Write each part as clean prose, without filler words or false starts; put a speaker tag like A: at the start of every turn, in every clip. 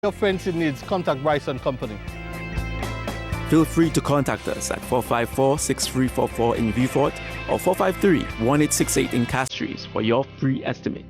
A: Your fencing needs, contact Bryce and Company.
B: Feel free to contact us at 454-6344 in Vieux Fort or 453-1868 in Castries for your free estimate.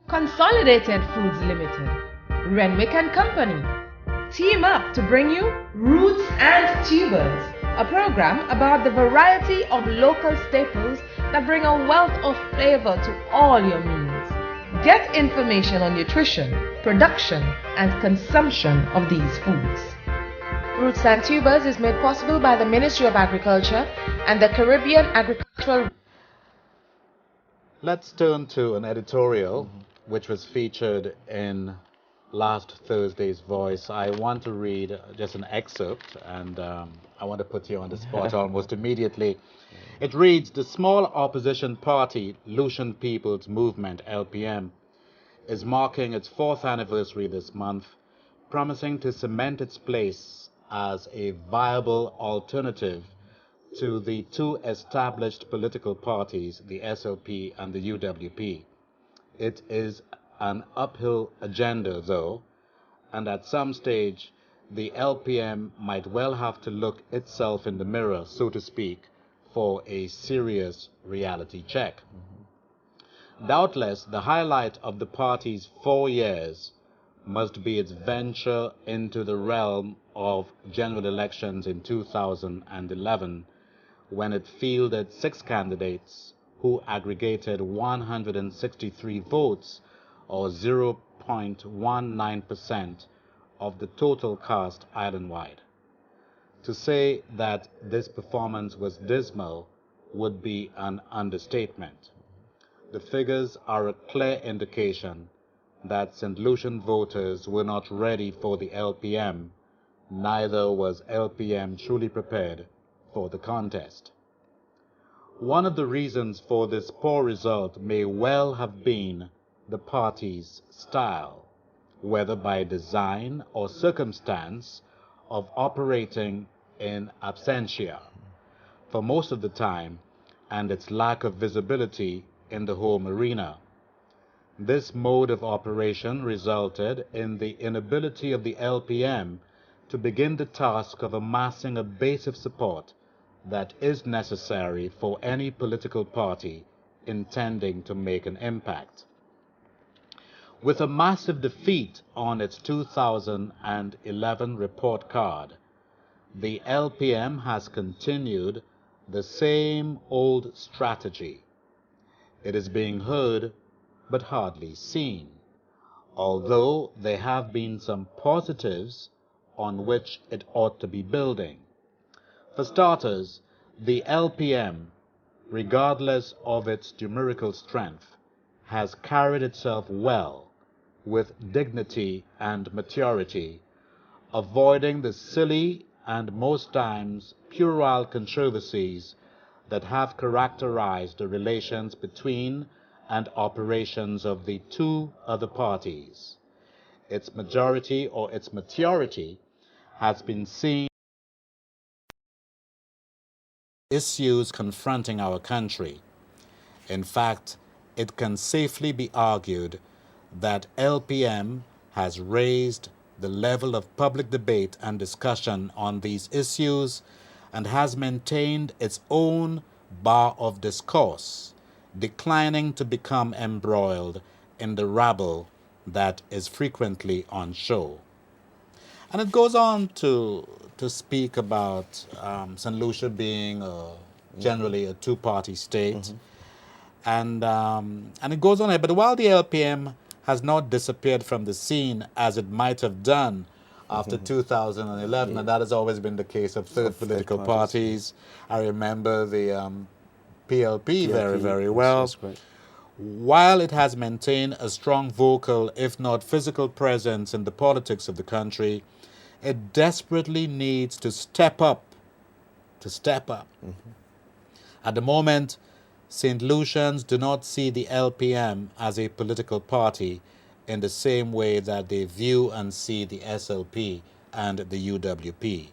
C: Consolidated Foods Limited, Renwick and Company, team up to bring you Roots and Tubers, a program about the variety of local staples that bring a wealth of flavor to all your meals. Get information on nutrition, production, and consumption of these foods. Roots and Tubers is made possible by the Ministry of Agriculture and the Caribbean Agricultural.
D: Let's turn to an editorial which was featured in last Thursday's Voice. I want to read just an excerpt, and I want to put you on the spot almost immediately. It reads, "The small opposition party, Lucian People's Movement, LPM, is marking its 4th anniversary this month, promising to cement its place as a viable alternative to the two established political parties, the SLP and the UWP. It is an uphill agenda, though, and at some stage, the LPM might well have to look itself in the mirror, so to speak, for a serious reality check. Doubtless, the highlight of the party's 4 years must be its venture into the realm of general elections in 2011, when it fielded 6 candidates who aggregated 163 votes, or 0.19% of the total cast island-wide. To say that this performance was dismal would be an understatement. The figures are a clear indication that St. Lucian voters were not ready for the LPM, neither was LPM truly prepared for the contest. One of the reasons for this poor result may well have been the party's style, whether by design or circumstance, of operating in absentia for most of the time, and its lack of visibility in the home arena. This mode of operation resulted in the inability of the LPM to begin the task of amassing a base of support that is necessary for any political party intending to make an impact. With a massive defeat on its 2011 report card, the LPM has continued the same old strategy. It is being heard but hardly seen, although there have been some positives on which it ought to be building. For starters, the LPM, regardless of its numerical strength, has carried itself well, with dignity and maturity, avoiding the silly and most times puerile controversies that have characterized the relations between and operations of the two other parties. Its majority or its maturity has been seen issues confronting our country. In fact, it can safely be argued that LPM has raised the level of public debate and discussion on these issues and has maintained its own bar of discourse, declining to become embroiled in the rabble that is frequently on show. And it goes on to speak about St. Lucia being generally a two-party state. And it goes on here. But while the LPM has not disappeared from the scene as it might have done after 2011, and that has always been the case of third political parties. I remember the PLP very, very well. while it has maintained a strong vocal, if not physical presence in the politics of the country, it desperately needs to step up. At the moment, St. Lucians do not see the LPM as a political party in the same way that they view and see the SLP and the UWP.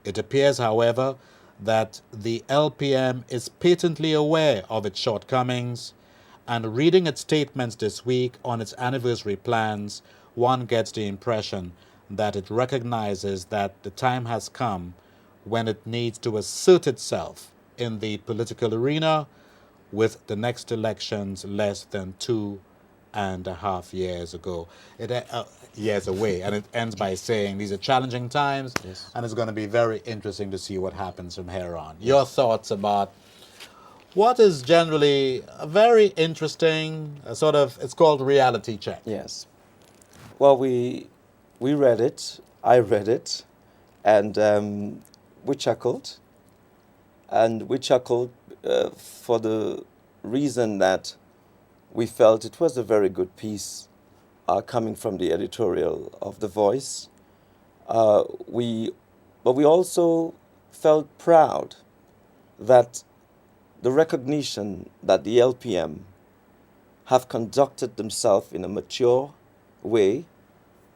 D: It appears, however, that the LPM is patently aware of its shortcomings, and reading its statements this week on its anniversary plans, one gets the impression that it recognizes that the time has come when it needs to assert itself in the political arena, with the next elections less than 2.5 years ago. Years away. And it ends by saying these are challenging times,
B: Yes.
D: and it's going to be very interesting to see what happens from here on. Your thoughts about what is generally a very interesting it's called reality check.
E: Yes. Well, we read it, I read it, and we chuckled. And we chuckled for the reason that we felt it was a very good piece coming from the editorial of The Voice. But we also felt proud that the recognition that the LPM have conducted themselves in a mature way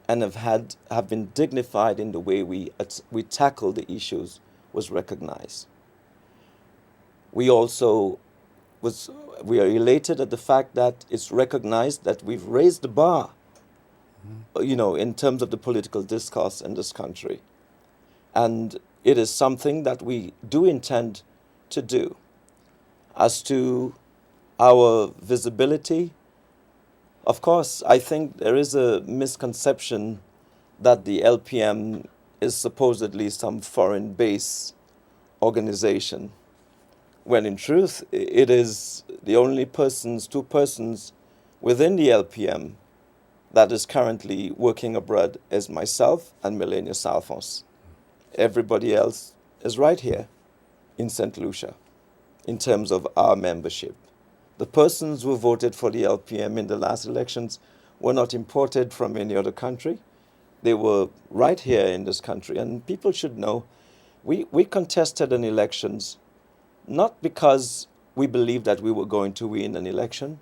E: and have been dignified in the way we tackle the issues was recognized. We are elated at the fact that it's recognized that we've raised the bar, in terms of the political discourse in this country. And it is something that we do intend to do. As to our visibility, of course, I think there is a misconception that the LPM is supposedly some foreign base organization, when in truth it is the only two persons within the LPM that is currently working abroad is myself and Melania Salfons. Everybody else is right here in St. Lucia in terms of our membership. The persons who voted for the LPM in the last elections were not imported from any other country. They were right here in this country. And people should know we contested an elections not because we believed that we were going to win an election,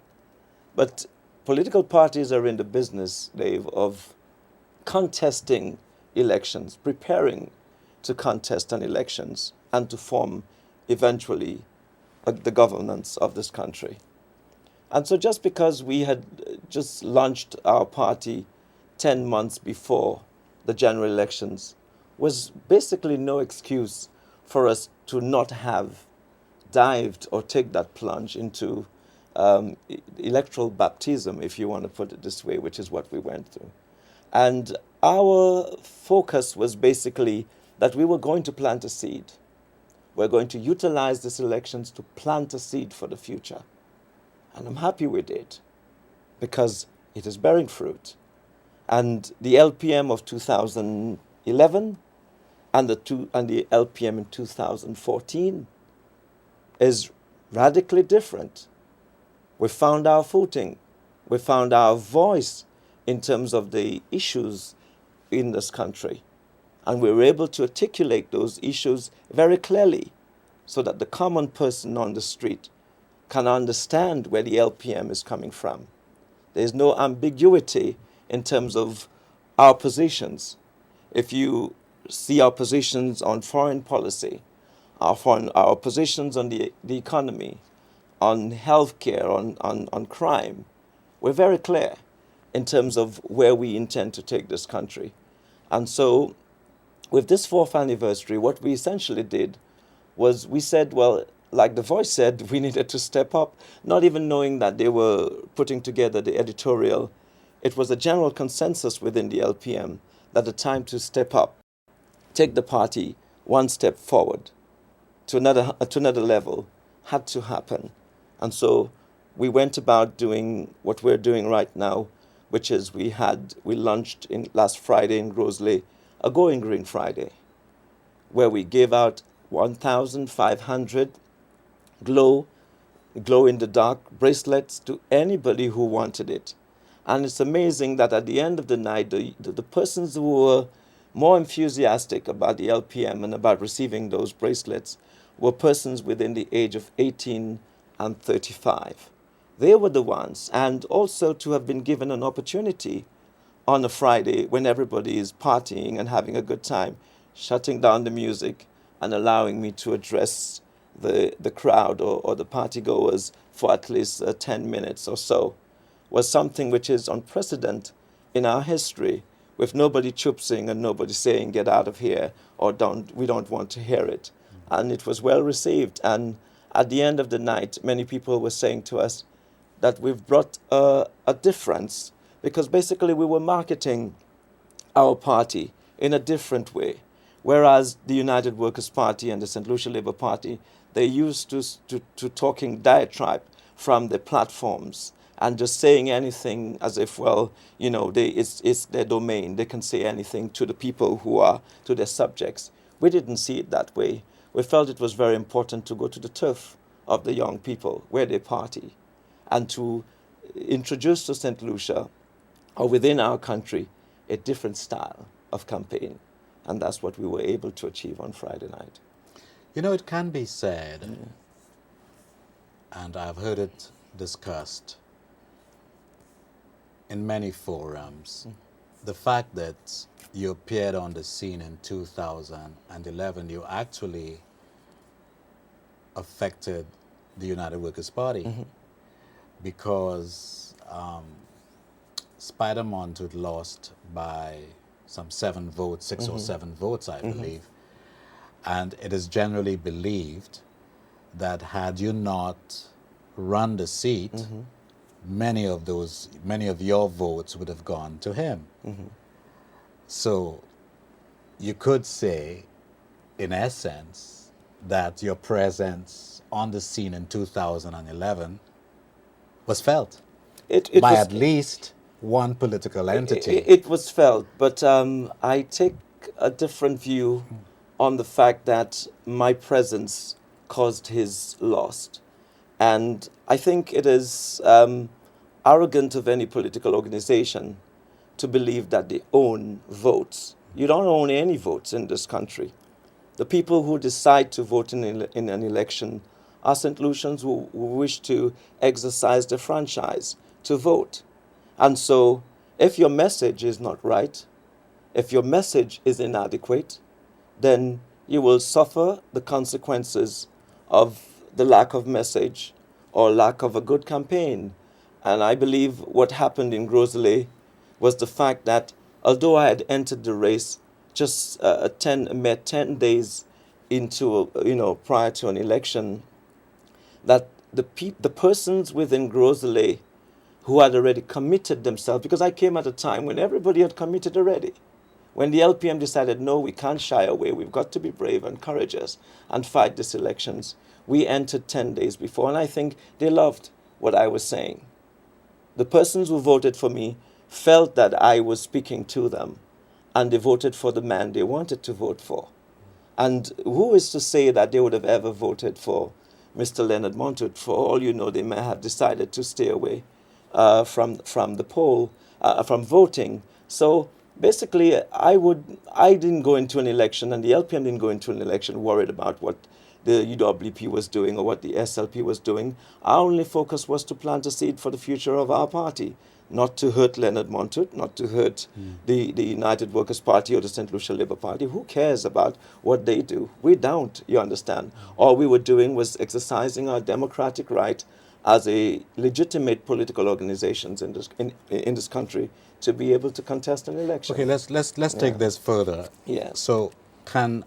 E: but political parties are in the business, Dave, of contesting elections, preparing to contest an elections and to form eventually the governance of this country. And so just because we had just launched our party 10 months before the general elections was basically no excuse for us to not have dived or take that plunge into electoral baptism, if you want to put it this way, which is what we went through. And our focus was basically that we were going to plant a seed. We're going to utilize these elections to plant a seed for the future. And I'm happy we did, because it is bearing fruit. And the LPM of 2011 and the LPM in 2014 is radically different. We found our footing. We found our voice in terms of the issues in this country. And we were able to articulate those issues very clearly so that the common person on the street can understand where the LPM is coming from. There's no ambiguity in terms of our positions. If you see our positions on foreign policy, our positions on the economy, on healthcare, on crime, we're very clear in terms of where we intend to take this country. And so with this 4th anniversary, what we essentially did was we said, well, like The Voice said, we needed to step up, not even knowing that they were putting together the editorial. It was a general consensus within the LPM that the time to step up, take the party one step forward to another level had to happen. And so we went about doing what we're doing right now, which is we launched last Friday in Grosley a Going Green Friday, where we gave out 1,500 glow glow-in-the-dark bracelets to anybody who wanted it. And it's amazing that at the end of the night, the persons who were more enthusiastic about the LPM and about receiving those bracelets were persons within the age of 18 and 35. They were the ones, and also to have been given an opportunity on a Friday when everybody is partying and having a good time, shutting down the music and allowing me to address the crowd or the partygoers for at least 10 minutes or so, was something which is unprecedented in our history, with nobody choopsing and nobody saying, get out of here, or we don't want to hear it. And it was well received. And at the end of the night, many people were saying to us that we've brought a difference, because basically we were marketing our party in a different way. Whereas the United Workers' Party and the St. Lucia Labour Party, they used to talking diatribe from the platforms and just saying anything as if, well, you know, it's their domain. They can say anything to the people who are, to their subjects. We didn't see it that way. We felt it was very important to go to the turf of the young people where they party and to introduce to St. Lucia, or within our country, a different style of campaign. And that's what we were able to achieve on Friday night.
D: You know, it can be said, and I've heard it discussed in many forums, the fact that you appeared on the scene in 2011, you actually affected the United Workers' Party because Spider Montoot lost by some 7 votes, 6 or 7 votes, I believe. And it is generally believed that had you not run the seat, many of your votes would have gone to him. So you could say, in essence, that your presence on the scene in 2011 was felt by at least one political entity.
E: It was felt, but I take a different view on the fact that my presence caused his loss. And I think it is arrogant of any political organization to believe that they own votes. You don't own any votes in this country. The people who decide to vote in an election are St. Lucians who wish to exercise the franchise to vote. And so if your message is not right, if your message is inadequate, then you will suffer the consequences of the lack of message or lack of a good campaign. And I believe what happened in Grosley was the fact that although I had entered the race just 10 days into, prior to an election, that the persons within Grosley who had already committed themselves, because I came at a time when everybody had committed already. When the LPM decided, no, we can't shy away, we've got to be brave and courageous and fight these elections, we entered 10 days before, and I think they loved what I was saying. The persons who voted for me felt that I was speaking to them, and they voted for the man they wanted to vote for. And who is to say that they would have ever voted for Mr. Leonard Montoot? For all you know, they may have decided to stay away from the poll, from voting. So basically, I didn't go into an election, and the LPM didn't go into an election worried about what the UWP was doing or what the SLP was doing. Our only focus was to plant a seed for the future of our party, not to hurt Leonard Montoot, not to hurt the United Workers' Party or the St. Lucia Labour Party. Who cares about what they do? We don't, you understand. All we were doing was exercising our democratic right as a legitimate political organizations in this country to be able to contest an election.
D: Okay, let's take this further.
E: Yeah.
D: So can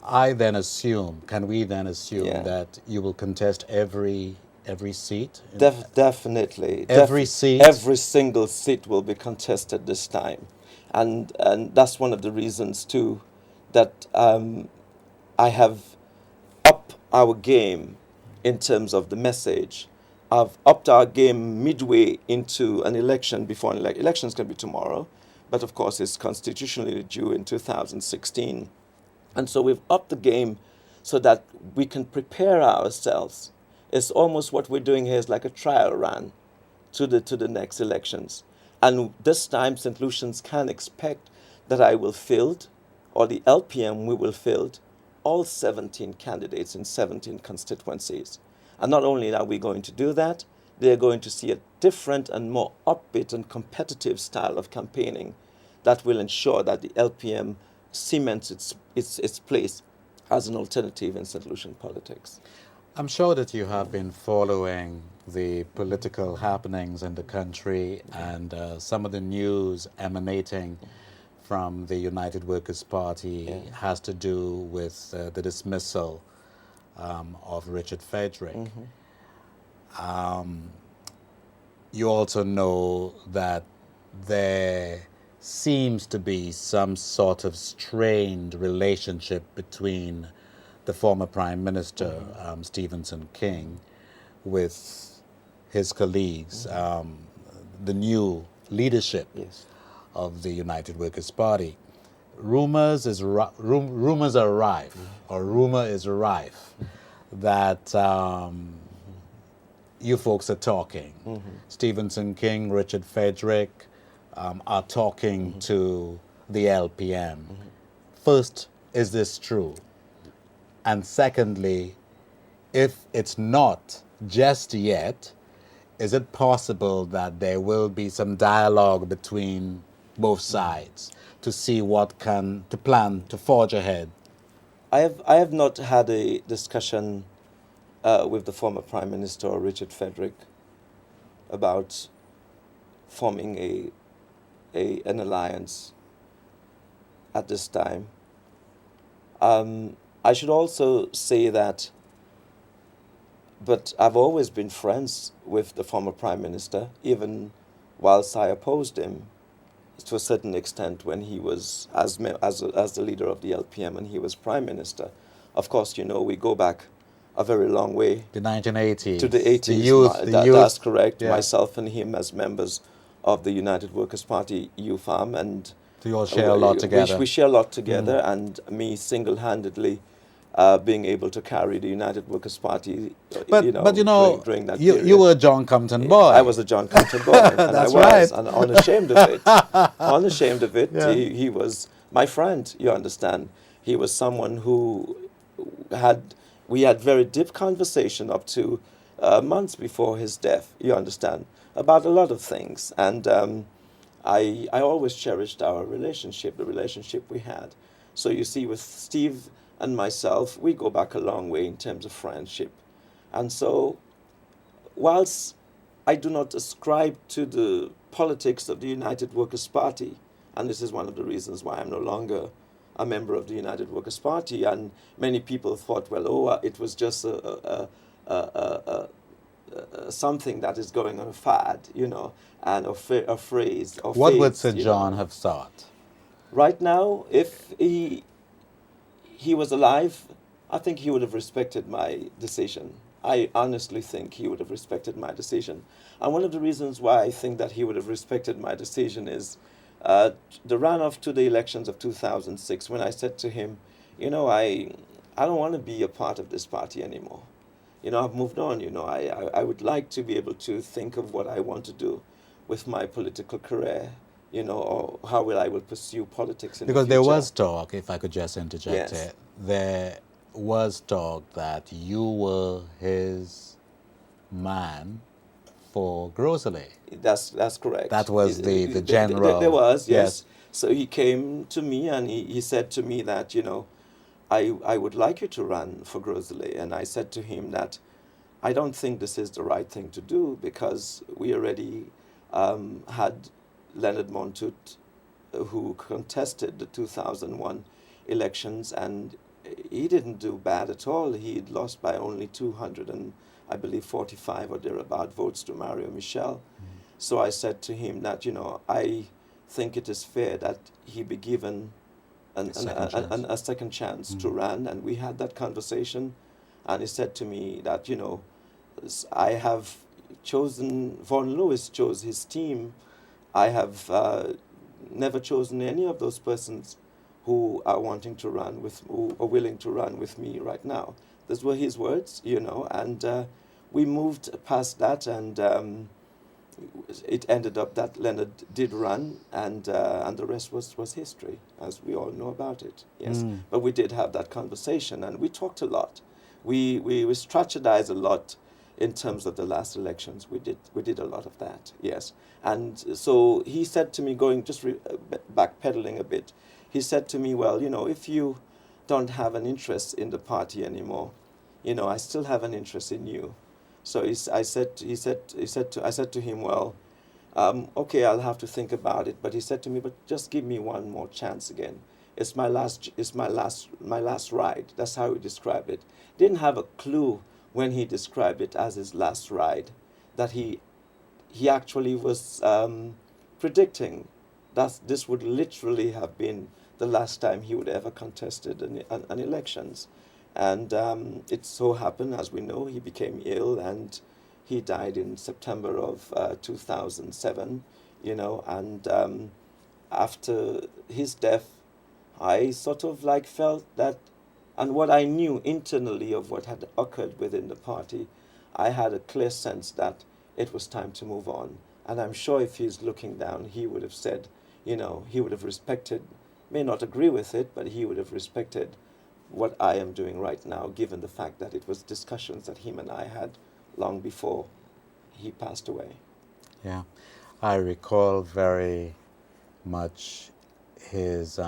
D: we then assume that you will contest every seat?
E: Definitely.
D: Every seat?
E: Every single seat will be contested this time. And that's one of the reasons, too, that I have upped our game in terms of the message. I've upped our game midway into an election before an election. Elections can be tomorrow, but of course it's constitutionally due in 2016. And so we've upped the game so that we can prepare ourselves It's almost what we're doing here is like a trial run to the next elections. And this time, St. Lucians can expect that I will field, or the LPM we will field, all 17 candidates in 17 constituencies. And not only are we going to do that, they're going to see a different and more upbeat and competitive style of campaigning that will ensure that the LPM cements its place as an alternative in St. Lucian politics.
D: I'm sure that you have been following the political happenings in the country and some of the news emanating from the United Workers' Party has to do with the dismissal of Richard Frederick. You also know that there seems to be some sort of strained relationship between the former Prime Minister, Stephenson King, with his colleagues, the new leadership of the United Workers' Party. Rumor is rife that you folks are talking. Stephenson King, Richard Frederick are talking to the LPM. First, is this true? And secondly, if it's not just yet, is it possible that there will be some dialogue between both sides to see what to plan to forge ahead?
E: I have not had a discussion with the former Prime Minister Richard Frederick about forming an alliance at this time. I should also say that, but I've always been friends with the former Prime Minister, even whilst I opposed him to a certain extent when he was as the leader of the LPM and he was Prime Minister. Of course, you know, we go back a very long way.
D: The 1980s.
E: To the 80s.
D: The youth.
E: That's correct.
D: Yeah.
E: Myself and him as members of the United Workers' Party youth arm, and
D: so you all share a lot together.
E: We share a lot together, and me single-handedly being able to carry the United Workers' Party, during that period.
D: You were a John Compton boy.
E: I was a John Compton boy, and
D: That's
E: I was,
D: right.
E: and unashamed of it. Unashamed of it.
D: Yeah.
E: He was my friend, you understand. He was someone who we had very deep conversation up to months before his death, you understand, about a lot of things. And I always cherished our relationship, the relationship we had. So you see, with Steve and myself, we go back a long way in terms of friendship. And so, whilst I do not ascribe to the politics of the United Workers' Party, and this is one of the reasons why I'm no longer a member of the United Workers' Party, and many people thought, well, it was just something that is going on a fad, and a phrase. Or
D: what
E: phase,
D: would Sir John have thought?
E: Right now, if he was alive, I think he would have respected my decision. I honestly think he would have respected my decision. And one of the reasons why I think that he would have respected my decision is the runoff to the elections of 2006, when I said to him, I don't want to be a part of this party anymore. I've moved on. I would like to be able to think of what I want to do with my political career, or how I will pursue politics in the future.
D: Because there was talk, if I could just interject
E: Yes.
D: here, there was talk that you were his man for Grosley.
E: That's correct.
D: That was the general.
E: There was, yes. So he came to me and he said to me that, I would like you to run for Grosley. And I said to him that I don't think this is the right thing to do, because we already had Leonard Montut, who contested the 2001 elections, and he didn't do bad at all. He lost by only 245 or thereabout votes to Mario Michel. So I said to him that, I think it is fair that he be given a second chance to run. And we had that conversation, and he said to me that, I have chosen, Vaughan Lewis chose his team. I have never chosen any of those persons who are wanting to run with, who are willing to run with me right now. Those were his words, and we moved past that, and it ended up that Leonard did run, and the rest was history, as we all know about it. Yes, but we did have that conversation, and we talked a lot. We strategized a lot in terms of the last elections. We did a lot of that. Yes, and so he said to me, backpedaling a bit, he said to me, well, if you don't have an interest in the party anymore, I still have an interest in you. So I said to him, well, okay, I'll have to think about it. But he said to me, but just give me one more chance again. It's my last ride. That's how he described it. Didn't have a clue when he described it as his last ride, that he actually was predicting that this would literally have been the last time he would ever contested an elections. And it so happened, as we know, he became ill and he died in September of 2007, and after his death, I sort of felt that, and what I knew internally of what had occurred within the party, I had a clear sense that it was time to move on. And I'm sure if he's looking down, he would have said, he would have respected, may not agree with it, but he would have respected what I am doing right now, given the fact that it was discussions that him and I had long before he passed away.
D: Yeah, I recall very much his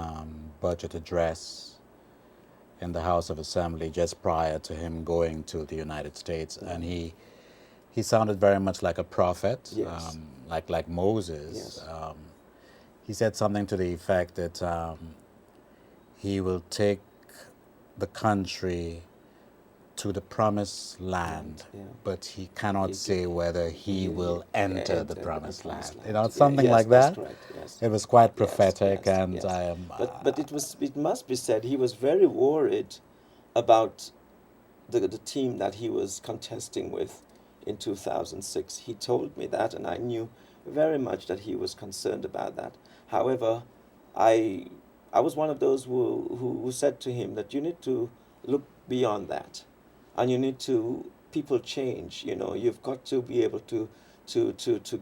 D: budget address in the House of Assembly just prior to him going to the United States, and he sounded very much like a prophet,
E: yes.
D: like Moses.
E: Yes.
D: He said something to the effect that he will take the country to the promised land, but he cannot say whether he will enter the promised land. Something
E: yes,
D: like that.
E: That's correct, yes.
D: It was quite prophetic,
E: yes,
D: and
E: yes.
D: I am.
E: But it must be said, he was very worried about the team that he was contesting with in 2006. He told me that, and I knew very much that he was concerned about that. However, I was one of those who said to him that you need to look beyond that, and you need to, people change, you've got to be able to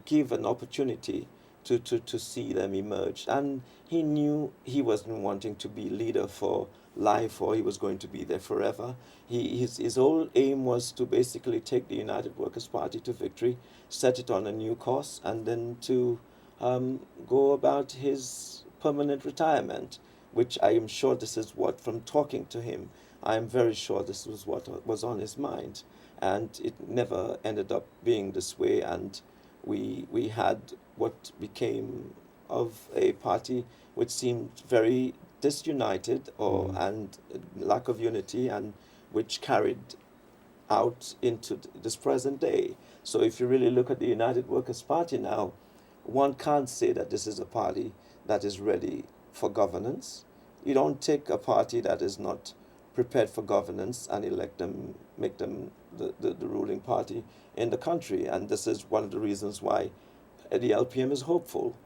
E: give an opportunity to see them emerge. And he knew he wasn't wanting to be leader for life, or he was going to be there forever. His whole aim was to basically take the United Workers' Party to victory, set it on a new course, and then to go about his permanent retirement, which I am sure this is what, from talking to him, I am very sure this was what was on his mind. And it never ended up being this way, and we had what became of a party which seemed very disunited and lack of unity, and which carried out into this present day. So if you really look at the United Workers' Party now, one can't say that this is a party that is ready for governance. You don't take a party that is not prepared for governance and elect them, make them the ruling party in the country. And this is one of the reasons why the LPM is hopeful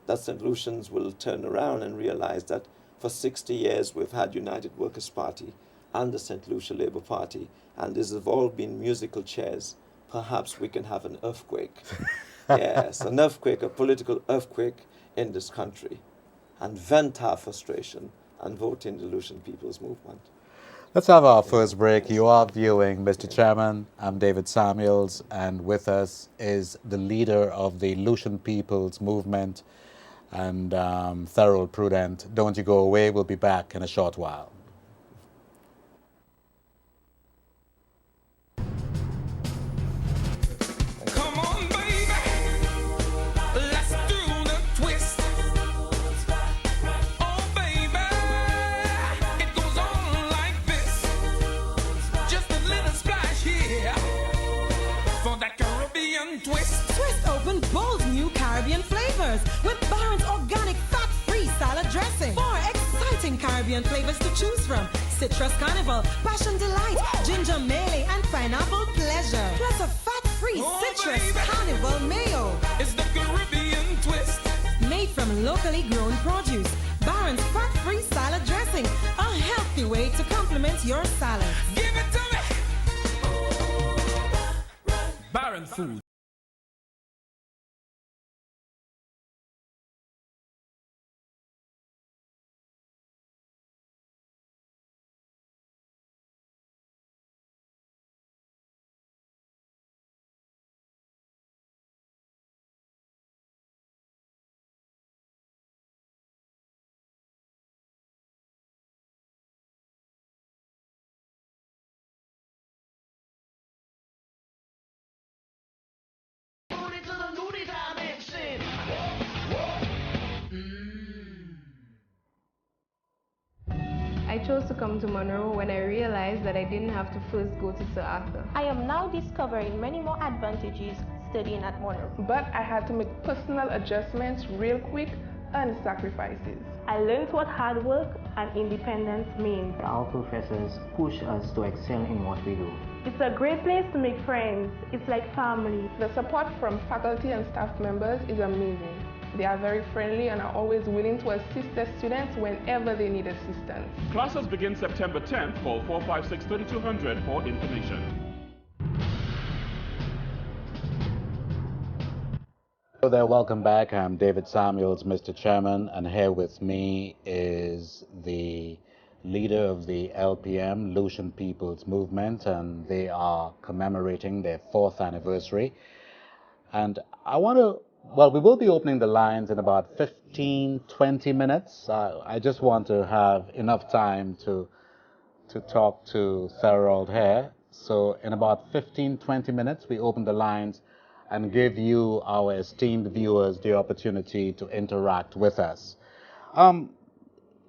E: that St. Lucians will turn around and realize that for 60 years we've had United Workers' Party and the St. Lucia Labour Party, and these have all been musical chairs. Perhaps we can have an earthquake. Yes, an earthquake, a political earthquake in this country, and vent our frustration and vote in the Lucian People's Movement.
D: Let's have our first break. You are viewing Mr. Chairman. I'm David Samuels, and with us is the leader of the Lucian People's Movement, and Therold Prudent. Don't you go away. We'll be back in a short while.
F: Twist open bold new Caribbean flavors with Barron's organic fat-free salad dressing. 4 exciting Caribbean flavors to choose from: citrus carnival, passion delight, ginger melee, and pineapple pleasure. Plus a fat-free citrus carnival mayo.
G: It's the Caribbean twist.
F: Made from locally grown produce. Barron's fat-free salad dressing, a healthy way to complement your salad.
G: Give it to me. Baron Food.
H: I chose to come to Monroe when I realized that I didn't have to first go to Sir Arthur.
I: I am now discovering many more advantages studying at Monroe.
J: But I had to make personal adjustments real quick and sacrifices.
I: I learned what hard work and independence means.
K: Our professors push us to excel in what we do.
I: It's a great place to make friends. It's like family.
J: The support from faculty and staff members is amazing. They are very friendly and are always willing to assist their students whenever they need assistance.
L: Classes begin September 10th. Call 456-3200 for information.
D: Hello there, welcome back. I'm David Samuels, Mr. Chairman, and here with me is the leader of the LPM, Lucian People's Movement, and they are commemorating their 4th anniversary. And I want to, we will be opening the lines in about 15-20 minutes. I just want to have enough time to talk to Therold here. So in about 15-20 minutes, we open the lines and give you, our esteemed viewers, the opportunity to interact with us.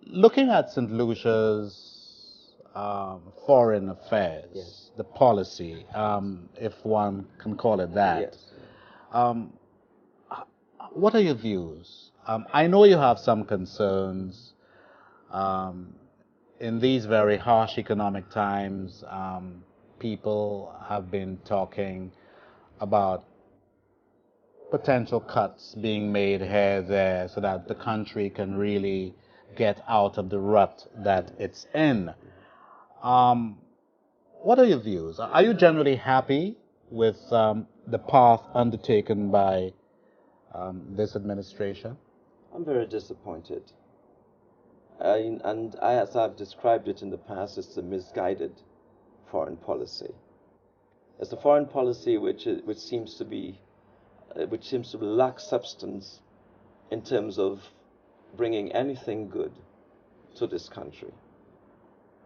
D: Looking at St. Lucia's foreign affairs, yes, the policy, if one can call it that, yes, what are your views? I know you have some concerns. In these very harsh economic times, people have been talking about potential cuts being made here, there, so that the country can really get out of the rut that it's in. What are your views? Are you generally happy with the path undertaken by this administration?
E: I'm very disappointed. And as I've described it in the past, it's a misguided foreign policy. It's a foreign policy which seems to lack substance in terms of bringing anything good to this country.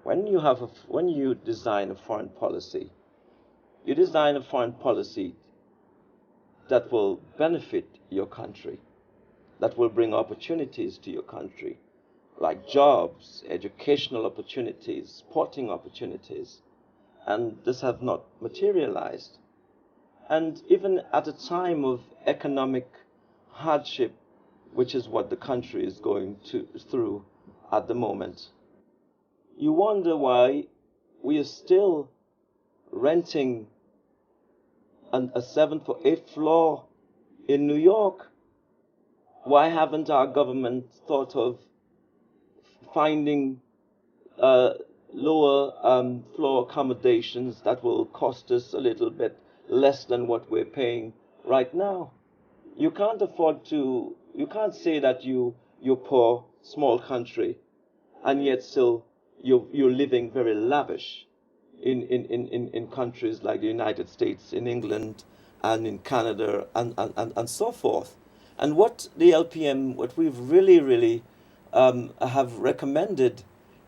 E: When you design a foreign policy, you design a foreign policy that will benefit your country, that will bring opportunities to your country, like jobs, educational opportunities, sporting opportunities, and this have not materialized. And even at a time of economic hardship, which is what the country is going through at the moment, you wonder why we are still renting a 7th or 8th floor in New York. Why haven't our government thought of finding lower floor accommodations that will cost us a little bit less than what we're paying right now? You can't say that you're poor, small country, and yet still you're living very lavish in countries like the United States, in England, and in Canada, and so forth. And what the LPM, what we've really have recommended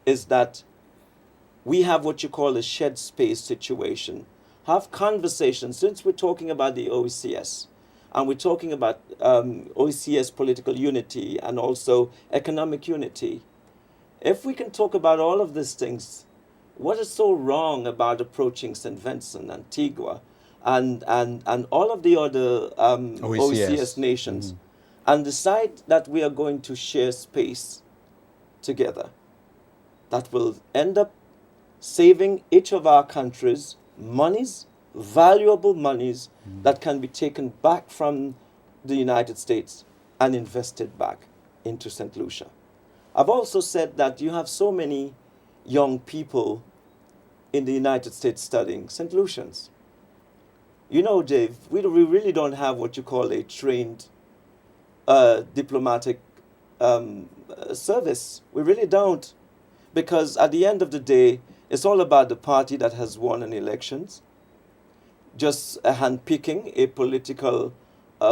E: is that we have what you call a shed space situation. Have conversations, since we're talking about the OECS, and we're talking about OECS political unity and also economic unity. If we can talk about all of these things, what is so wrong about approaching St. Vincent, Antigua, and all of the other OECS nations, and decide that we are going to share space together that will end up saving each of our countries monies, valuable monies that can be taken back from the United States and invested back into St. Lucia. I've also said that you have so many young people in the United States studying St. Lucians. You know, Dave, we really don't have what you call a trained diplomatic service. We really don't. Because at the end of the day, it's all about the party that has won an elections, just handpicking a political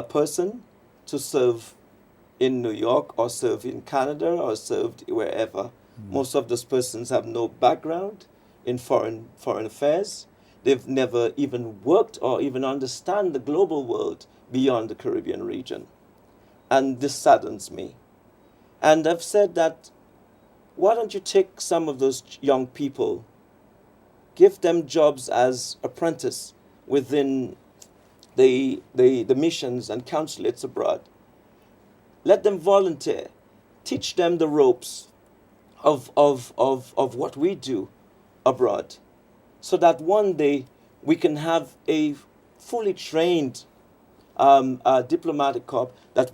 E: person to serve in New York or serve in Canada or served wherever. Most of those persons have no background in foreign affairs. They've never even worked or even understand the global world beyond the Caribbean region. And this saddens me. And I've said that, why don't you take some of those young people, give them jobs as apprentice within the missions and consulates abroad. Let them volunteer. Teach them the ropes of what we do abroad, so that one day we can have a fully trained diplomatic corps that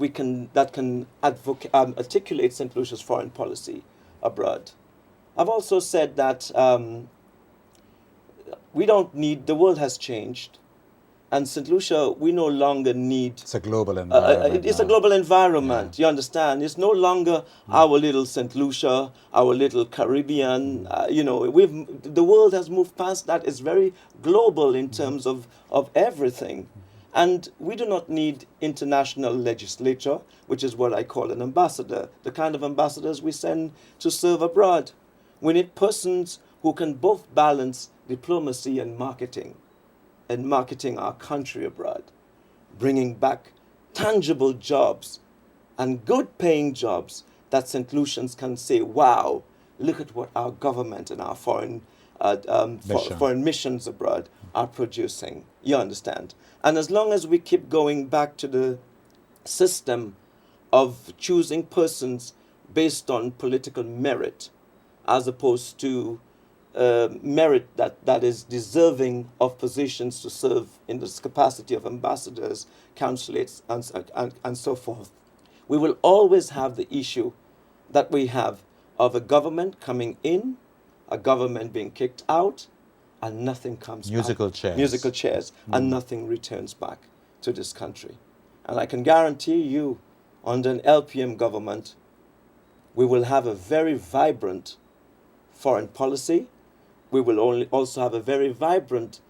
E: can articulate St. Lucia's foreign policy abroad. I've also said that we don't need, the world has changed, and St. Lucia, we no longer need...
D: It's a global environment.
E: It's a global environment, you understand? It's no longer our little St. Lucia, our little Caribbean. The world has moved past that. It's very global in terms of everything. And we do not need international legislature, which is what I call an ambassador, the kind of ambassadors we send to serve abroad. We need persons who can both balance diplomacy and marketing our country abroad, bringing back tangible jobs and good paying jobs that St. Lucians can say, wow, look at what our government and our foreign missions abroad are producing. You understand? And as long as we keep going back to the system of choosing persons based on political merit, as opposed to merit that is deserving of positions to serve in this capacity of ambassadors, consulates, and so forth, we will always have the issue that we have of a government coming in, a government being kicked out, and nothing comes back. Musical chairs, and nothing returns back to this country. And I can guarantee you, under an LPM government, we will have a very vibrant foreign policy. We will also have a very vibrant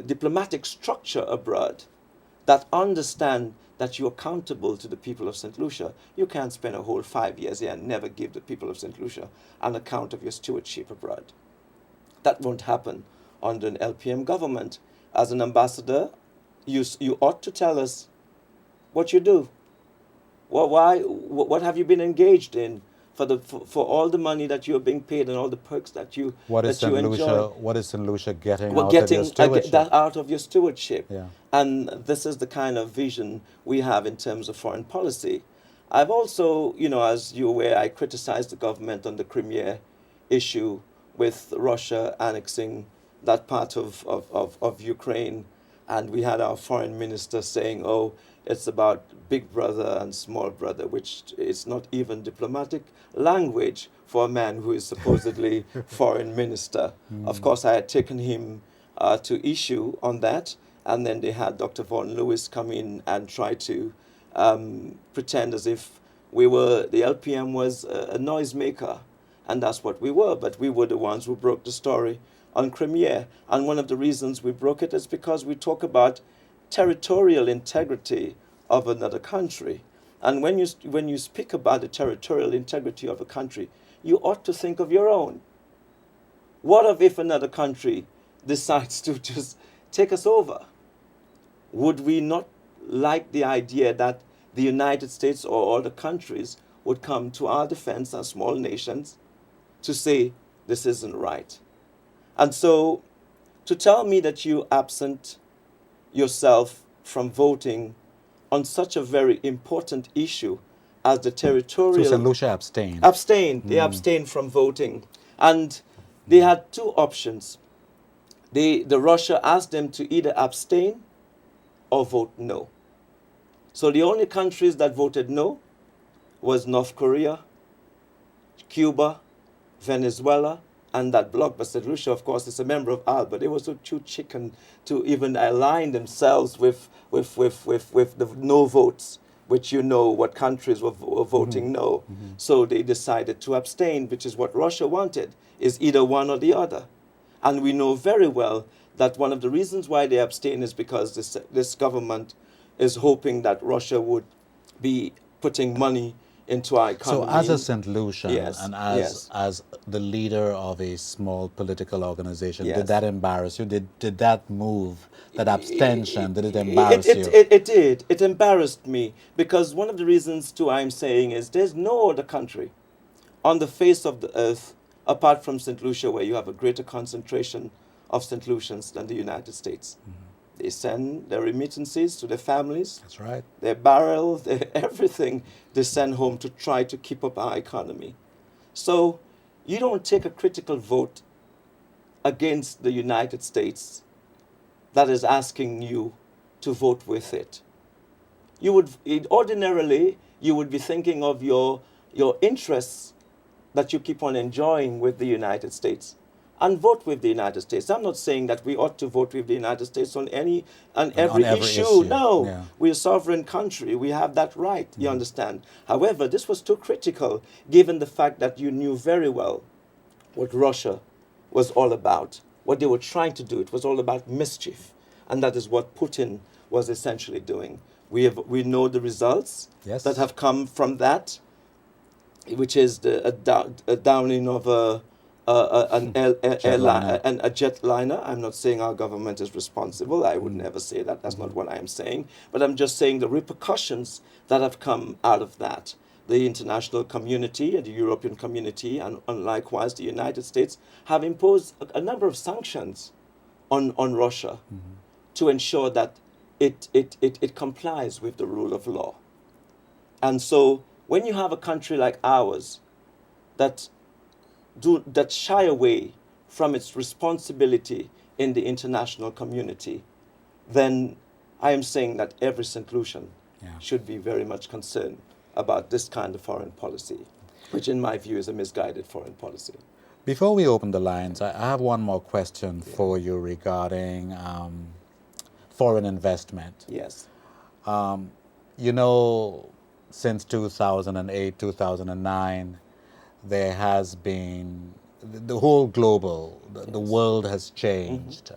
E: diplomatic structure abroad that understand that you're accountable to the people of St. Lucia. You can't spend a whole 5 years here and never give the people of St. Lucia an account of your stewardship abroad. That won't happen under an LPM government. As an ambassador, you ought to tell us what you do. What have you been engaged in for all the money that you're being paid and all the perks that you enjoy?
D: What is St. Lucia getting
E: out of your stewardship? That out of your stewardship.
D: Yeah.
E: And this is the kind of vision we have in terms of foreign policy. I've also, as you're aware, I criticized the government on the Crimea issue with Russia annexing that part of Ukraine. And we had our foreign minister saying, oh, it's about big brother and small brother, which is not even diplomatic language for a man who is supposedly foreign minister. Of course, I had taken him to issue on that. And then they had Dr. Vaughan Lewis come in and try to pretend as if the LPM was a noisemaker. And that's what we were. But we were the ones who broke the story on Crimea. And one of the reasons we broke it is because we talk about territorial integrity of another country. And when you speak about the territorial integrity of a country, you ought to think of your own. What if another country decides to just take us over? Would we not like the idea that the United States or other countries would come to our defense as small nations to say this isn't right? And so to tell me that you absent yourself from voting on such a very important issue as the territorial...
D: So St. Lucia abstained.
E: They abstained from voting. And they had two options. The Russia asked them to either abstain or vote no. So the only countries that voted no was North Korea, Cuba, Venezuela, and that bloc, but St. Lucia, of course, is a member of ALBA. They were so too chicken to even align themselves with the no votes, which you know what countries were voting no. So they decided to abstain, which is what Russia wanted, is either one or the other. And we know very well that one of the reasons why they abstain is because this government is hoping that Russia would be putting money into our economy.
D: So as a St. Lucian,
E: yes,
D: and
E: yes,
D: as the leader of a small political organization,
E: yes,
D: did that embarrass you? Did that move, that abstention, did it embarrass you?
E: It did. It embarrassed me, because one of the reasons too I'm saying is there's no other country on the face of the earth apart from St. Lucia where you have a greater concentration of St. Lucians than the United States. They send their remittances to their families.
D: That's right.
E: Their barrels, their everything they send home to try to keep up our economy. So you don't take a critical vote against the United States that is asking you to vote with it. Ordinarily, you would be thinking of your interests that you keep on enjoying with the United States and vote with the United States. I'm not saying that we ought to vote with the United States on every issue. No, yeah. We're a sovereign country. We have that right, you understand. However, this was too critical given the fact that you knew very well what Russia was all about, what they were trying to do. It was all about mischief. And that is what Putin was essentially doing. We know the results that have come from that, which is a downing of a jetliner. I'm not saying our government is responsible. I would never say that. That's not what I'm saying. But I'm just saying the repercussions that have come out of that. The international community and the European community and likewise the United States have imposed a number of sanctions on Russia to ensure that it complies with the rule of law. And so when you have a country like ours that shy away from its responsibility in the international community, then I am saying that every St. Lucian should be very much concerned about this kind of foreign policy, which in my view is a misguided foreign policy.
D: Before we open the lines, I have one more question for you regarding foreign investment.
E: Yes.
D: You know, since 2008, 2009, there has been, the whole global, the world has changed.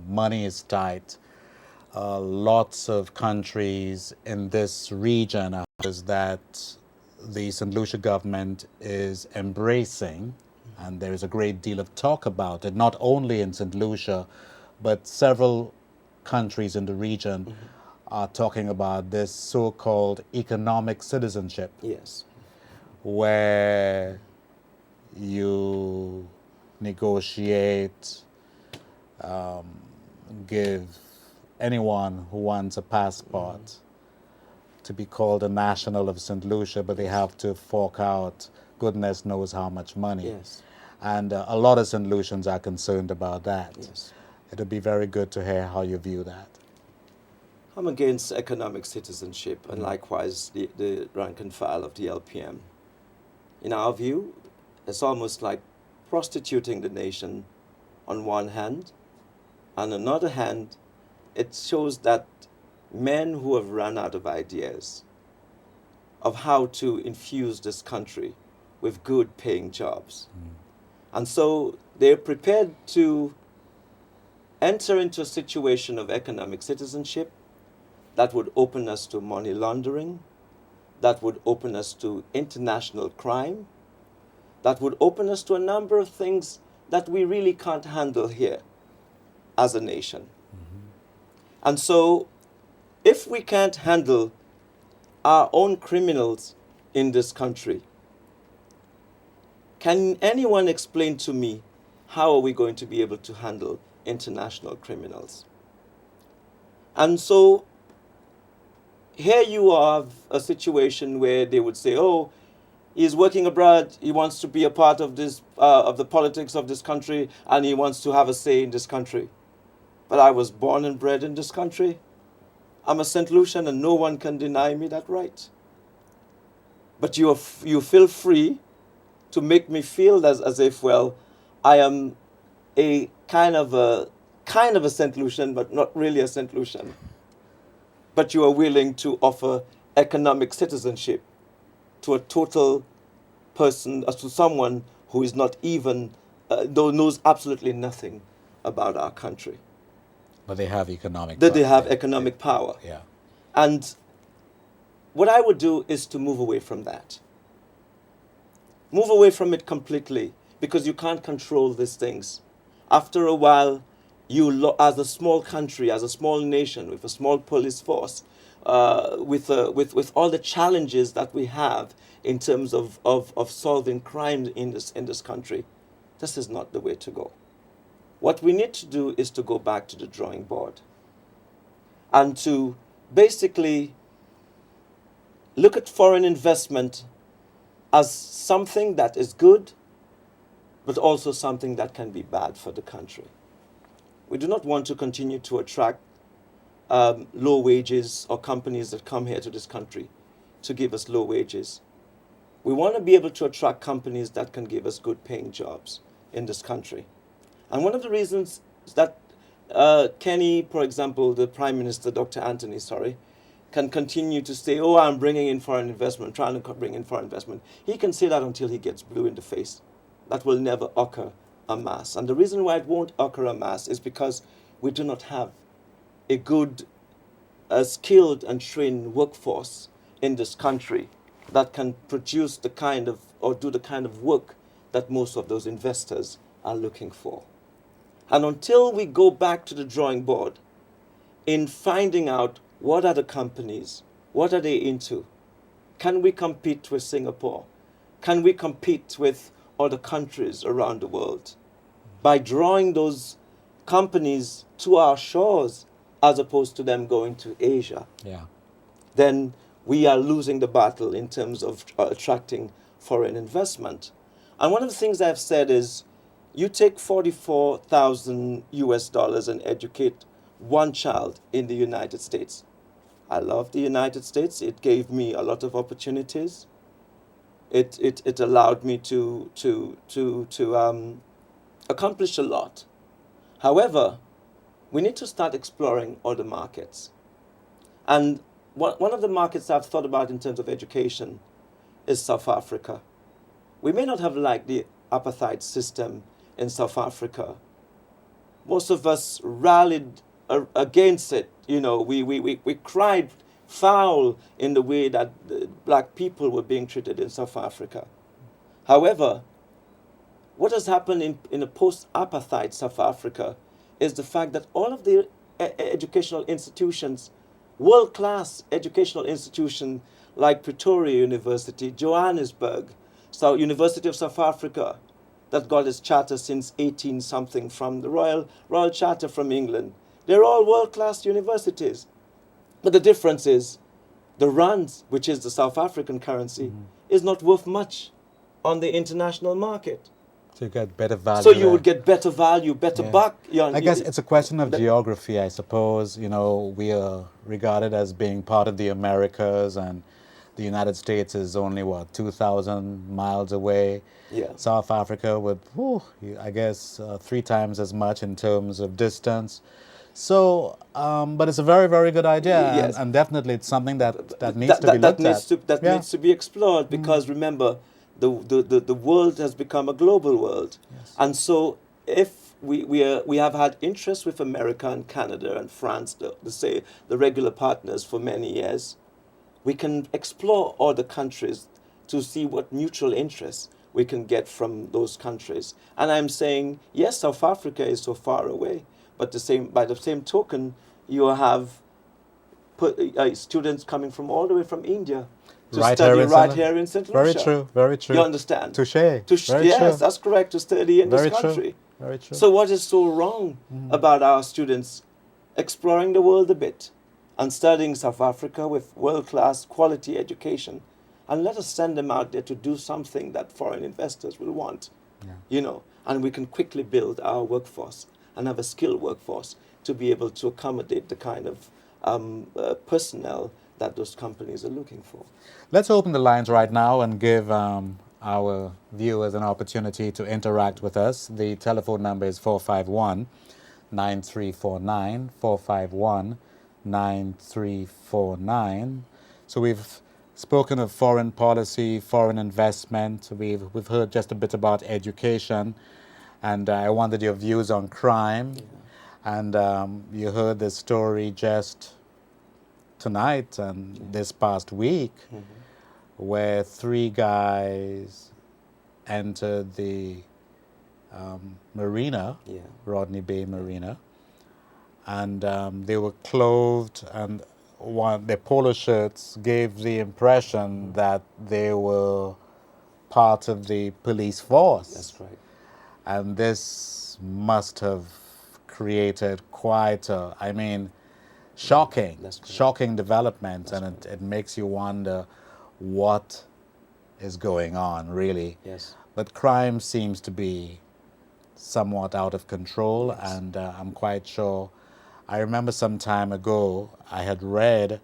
D: Money is tight. Lots of countries in this region is that the St. Lucia government is embracing, and there is a great deal of talk about it, not only in St. Lucia, but several countries in the region are talking about this so-called economic citizenship.
E: Yes.
D: Where you negotiate, give anyone who wants a passport to be called a national of St. Lucia, but they have to fork out goodness knows how much money.
E: Yes.
D: And a lot of St. Lucians are concerned about that.
E: Yes.
D: It would be very good to hear how you view that.
E: I'm against economic citizenship and likewise the rank and file of the LPM. In our view, it's almost like prostituting the nation on one hand. On another hand, it shows that men who have run out of ideas of how to infuse this country with good paying jobs. And so they're prepared to enter into a situation of economic citizenship that would open us to money laundering, that would open us to international crime, that would open us to a number of things that we really can't handle here as a nation. And so if we can't handle our own criminals in this country, can anyone explain to me how are we going to be able to handle international criminals? And so here you have a situation where they would say, oh, he's working abroad, he wants to be a part of this, of the politics of this country, and he wants to have a say in this country. But I was born and bred in this country. I'm a St. Lucian and no one can deny me that right. But you feel free to make me feel as if, well, I am a kind of a St. Lucian, but not really a St. Lucian. But you are willing to offer economic citizenship to a total person, to someone who is not even, knows absolutely nothing about our country.
D: But they have economic
E: power. They have economic power.
D: Yeah.
E: And what I would do is to move away from that. Move away from it completely, because you can't control these things. After a while, as a small country, as a small nation, with a small police force, with all the challenges that we have in terms of solving crime in this country, this is not the way to go. What we need to do is to go back to the drawing board and to basically look at foreign investment as something that is good, but also something that can be bad for the country. We do not want to continue to attract low wages or companies that come here to this country to give us low wages. We want to be able to attract companies that can give us good paying jobs in this country. And one of the reasons that Kenny, for example, the Prime Minister, Dr. Anthony, can continue to say, oh, I'm bringing in foreign investment, trying to bring in foreign investment. He can say that until he gets blue in the face. That will never occur en masse. And the reason why it won't occur en masse is because we do not have a good, skilled and trained workforce in this country that can produce the kind of, or do the kind of work that most of those investors are looking for. And until we go back to the drawing board in finding out what are the companies, what are they into, can we compete with Singapore? Can we compete with other countries around the world by drawing those companies to our shores as opposed to them going to Asia?
D: Yeah.
E: Then we are losing the battle in terms of attracting foreign investment. And one of the things I've said is, you take $44,000 US and educate one child in the United States. I love the United States. It gave me a lot of opportunities. It allowed me to accomplish a lot. However, we need to start exploring other markets. And one of the markets I've thought about in terms of education is South Africa. We may not have liked the apartheid system in South Africa. Most of us rallied against it. You know, we cried foul in the way that black people were being treated in South Africa. However, what has happened in a post-apartheid South Africa is the fact that all of the educational institutions, world-class educational institutions like Pretoria University, Johannesburg, so University of South Africa, that got its charter since 18-something from the Royal Charter from England. They're all world-class universities. But the difference is the rand, which is the South African currency, is not worth much on the international market.
D: So you get better value.
E: So you would get better value, better buck.
D: I guess it's a question of geography, I suppose. You know, we are regarded as being part of the Americas, and the United States is only, 2,000 miles away.
E: Yeah.
D: South Africa with, I guess, 3 times as much in terms of distance. So, but it's a very, very good idea,
E: yes.
D: and definitely it's something that needs to be looked at.
E: That needs to be explored, because remember, the world has become a global world.
D: Yes.
E: And so if we have had interest with America and Canada and France, the regular partners for many years, we can explore other countries to see what mutual interests we can get from those countries. And I'm saying, yes, South Africa is so far away, but by the same token, you have students coming from all the way from India to study right here in St. Lucia.
D: Very true, very true.
E: You understand?
D: Touché.
E: Yes, that's correct, to study in this country.
D: Very true.
E: So what is so wrong about our students exploring the world a bit and studying South Africa with world-class quality education? And let us send them out there to do something that foreign investors will want, and we can quickly build our workforce and have a skilled workforce to be able to accommodate the kind of personnel that those companies are looking for.
D: Let's open the lines right now and give our viewers an opportunity to interact with us. The telephone number is 451-9349, 451-9349. So we've spoken of foreign policy, foreign investment. We've heard just a bit about education, and I wondered your views on crime. Yeah. And you heard the story just tonight and this past week, where 3 guys entered the marina, Rodney Bay Marina, and they were clothed, and their polo shirts gave the impression that they were part of the police force.
E: That's right.
D: And this must have created quite a, shocking development. That's and it makes you wonder what is going on, really.
E: Yes.
D: But crime seems to be somewhat out of control, yes. And I'm quite sure. I remember some time ago I had read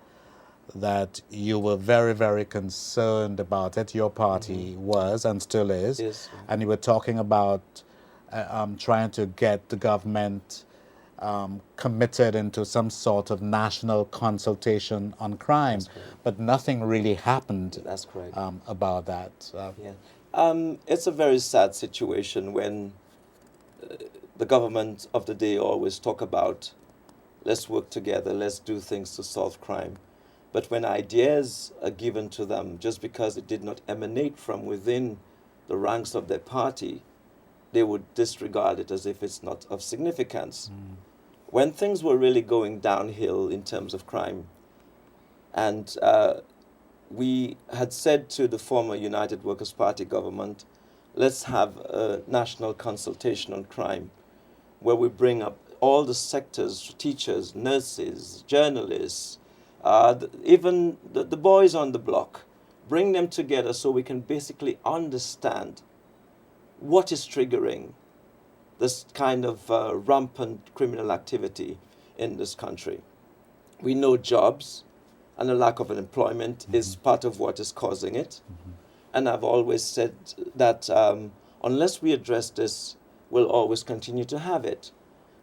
D: that you were very, very concerned about it. Your party was and still is.
E: Yes.
D: And you were talking about trying to get the government committed into some sort of national consultation on crime. But nothing really happened.
E: That's correct.
D: About that.
E: It's a very sad situation when the government of the day always talk about, let's work together, let's do things to solve crime. But when ideas are given to them, just because it did not emanate from within the ranks of their party, they would disregard it as if it's not of significance. When things were really going downhill in terms of crime, and we had said to the former United Workers' Party government, let's have a national consultation on crime, where we bring up all the sectors, teachers, nurses, journalists, even the boys on the block, bring them together so we can basically understand what is triggering this kind of rampant criminal activity in this country. We know jobs and a lack of employment is part of what is causing it. And I've always said that unless we address this, we'll always continue to have it.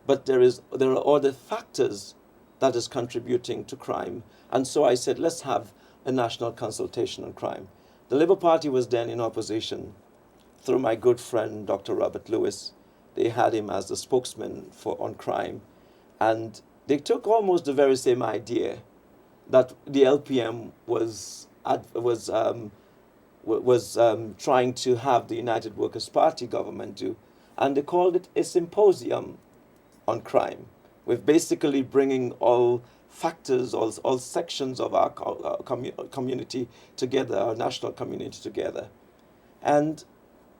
E: But there are other factors that is contributing to crime. And so I said, let's have a national consultation on crime. The Labour Party was then in opposition. Through my good friend, Dr. Robert Lewis, they had him as the spokesman on crime. And they took almost the very same idea that the LPM was trying to have the United Workers' Party government do. And they called it a symposium on crime, with basically bringing all factors, all sections of our community together, our national community together. And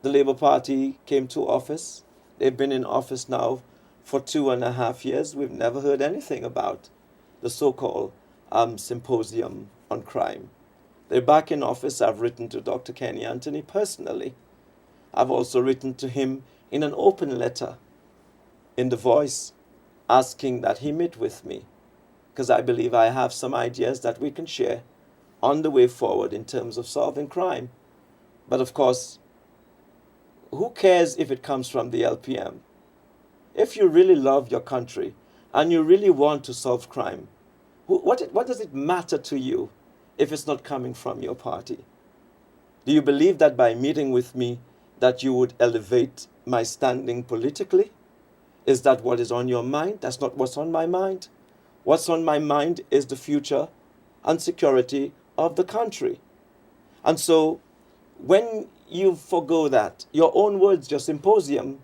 E: the Labour Party came to office. They've been in office now for 2.5 years. We've never heard anything about the so-called symposium on crime. They're back in office. I've written to Dr. Kenny Anthony personally. I've also written to him in an open letter in The Voice, asking that he meet with me, because I believe I have some ideas that we can share on the way forward in terms of solving crime. But of course, who cares if it comes from the LPM? If you really love your country and you really want to solve crime, what does it matter to you if it's not coming from your party? Do you believe that by meeting with me that you would elevate my standing politically? Is that what is on your mind? That's not what's on my mind. What's on my mind is the future and security of the country. And so when you forgo that, your own words, your symposium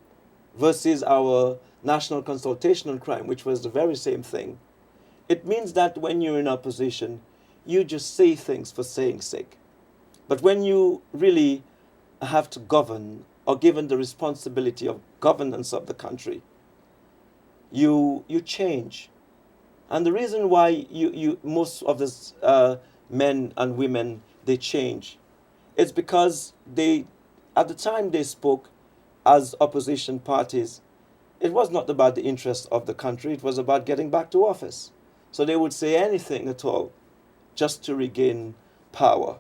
E: versus our national consultation on crime, which was the very same thing, it means that when you're in opposition, you just say things for saying's sake. But when you really have to govern or given the responsibility of governance of the country, you change. And the reason why most of this men and women, they change, it's because at the time they spoke as opposition parties, it was not about the interests of the country, it was about getting back to office. So they would say anything at all just to regain power.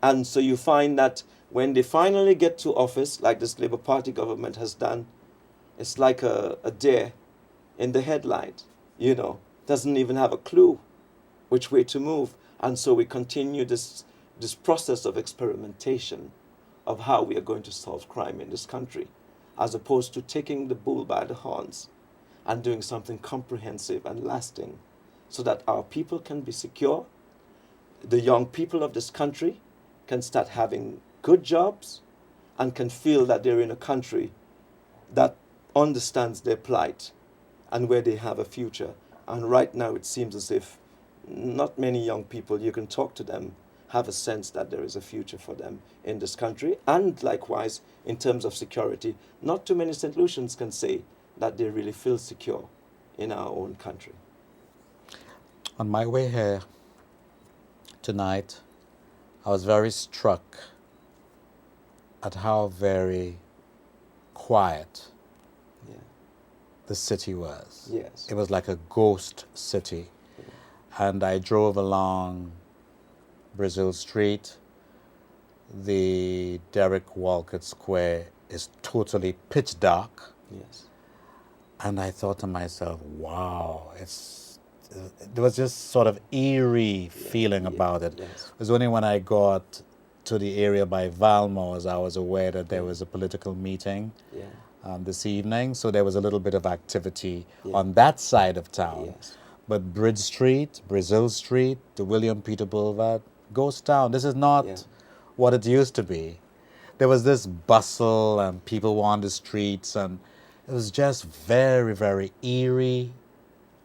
E: And so you find that when they finally get to office, like this Labour Party government has done, it's like a deer in the headlight, doesn't even have a clue which way to move. And so we continue this process of experimentation of how we are going to solve crime in this country, as opposed to taking the bull by the horns and doing something comprehensive and lasting so that our people can be secure, the young people of this country can start having good jobs and can feel that they're in a country that understands their plight and where they have a future. And right now it seems as if not many young people, you can talk to them, have a sense that there is a future for them in this country. And likewise, in terms of security, not too many St. Lucians can say that they really feel secure in our own country.
D: On my way here tonight, I was very struck at how very quiet the city was.
E: Yes.
D: It was like a ghost city. And I drove along Brazil Street. The Derek Walcott Square is totally pitch dark.
E: Yes.
D: And I thought to myself, wow, there was just sort of eerie feeling about it.
E: Yes.
D: It was only when I got to the area by Valmores I was aware that there was a political meeting this evening. So there was a little bit of activity on that side of town.
E: Yes.
D: But Bridge Street, Brazil Street, the William Peter Boulevard, ghost town. This is not what it used to be. There was this bustle and people were on the streets, and it was just very, very eerie,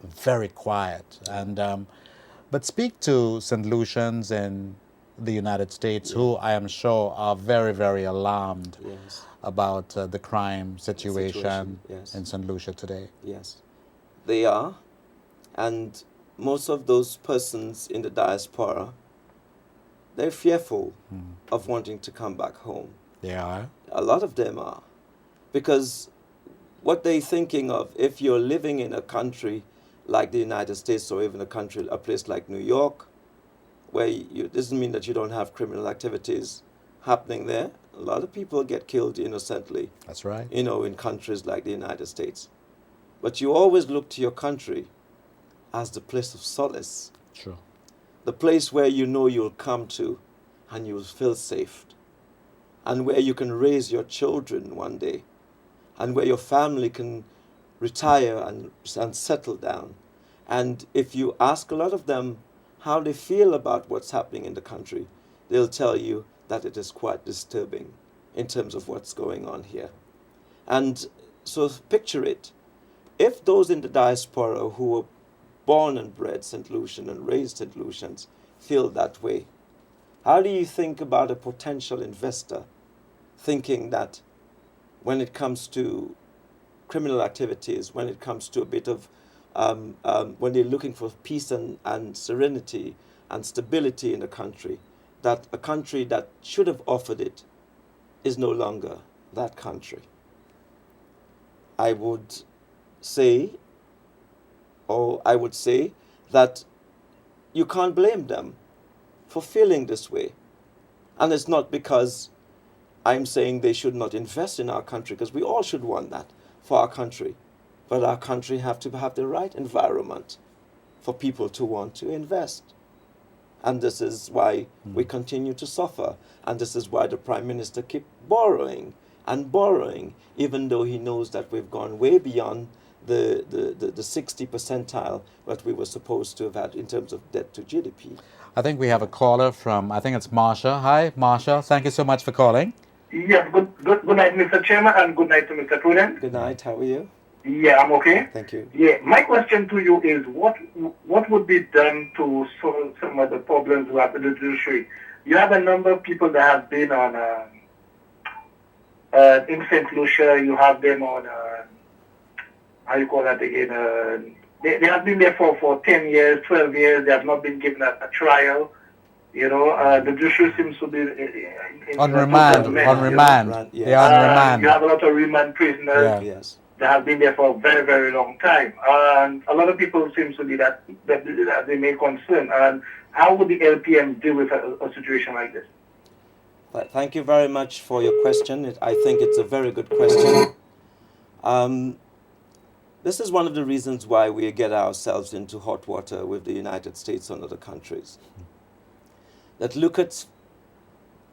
D: very quiet. And but speak to St. Lucians in the United States, who I am sure are very, very alarmed about the crime situation in St. Lucia today.
E: Yes, they are. And most of those persons in the diaspora, they're fearful of wanting to come back home.
D: They are?
E: A lot of them are. Because what they're thinking of, if you're living in a country like the United States or even a place like New York, where it doesn't mean that you don't have criminal activities happening there. A lot of people get killed innocently.
D: That's right.
E: In countries like the United States. But you always look to your country as the place of solace.
D: Sure.
E: The place where you know you'll come to and you'll feel safe. And where you can raise your children one day. And where your family can retire and settle down. And if you ask a lot of them how they feel about what's happening in the country, they'll tell you that it is quite disturbing in terms of what's going on here. And so picture it. If those in the diaspora who were born and bred St. Lucian and raised St. Lucians feel that way, how do you think about a potential investor thinking that when it comes to criminal activities, when it comes to a bit of, when they're looking for peace and serenity and stability in a country, that a country that should have offered it is no longer that country? I would say that you can't blame them for feeling this way. And it's not because I'm saying they should not invest in our country, because we all should want that for our country. But our country have to have the right environment for people to want to invest. And this is why we continue to suffer. And this is why the Prime Minister keeps borrowing and borrowing, even though he knows that we've gone way beyond the 60 percentile that we were supposed to have had in terms of debt to GDP.
D: I think we have a caller from, I think it's Marsha. Hi, Marsha. Thank you so much for calling.
M: Yes, good night, Mr. Chairman, and good night to Mr. Prudent.
E: Good night. How are you?
M: Yeah, I'm okay.
E: Thank you.
M: Yeah, my question to you is what would be done to solve some of the problems we have in the judiciary? You have a number of people that have been on in St. Lucia. You have them on how you call that again? They have been there for 10 years, 12 years. They have not been given a trial. You know, the judiciary seems to be
D: on remand. They are on remand.
M: You have a lot of remand prisoners.
E: Yes.
M: They have been there for a very, very long time. And a lot of people seem to be that they may concern. And how would the LPM deal with a situation like this?
E: Thank you very much for your question. I think it's a very good question. This is one of the reasons why we get ourselves into hot water with the United States and other countries. That look at,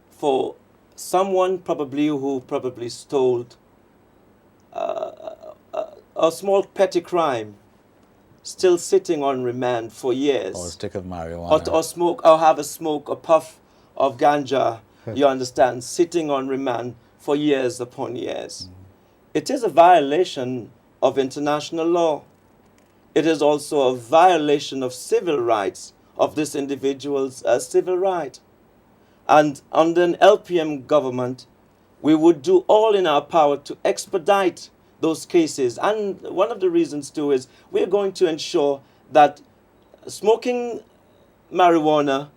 E: for someone who probably stole a small petty crime, still sitting on remand for years.
D: Or a stick of marijuana.
E: Or smoke, or have a puff of ganja, you understand, sitting on remand for years upon years. It is a violation of international law. It is also a violation of civil rights, of this individual's civil right. And under an LPM government, we would do all in our power to expedite those cases. And one of the reasons too is we're going to ensure that smoking marijuana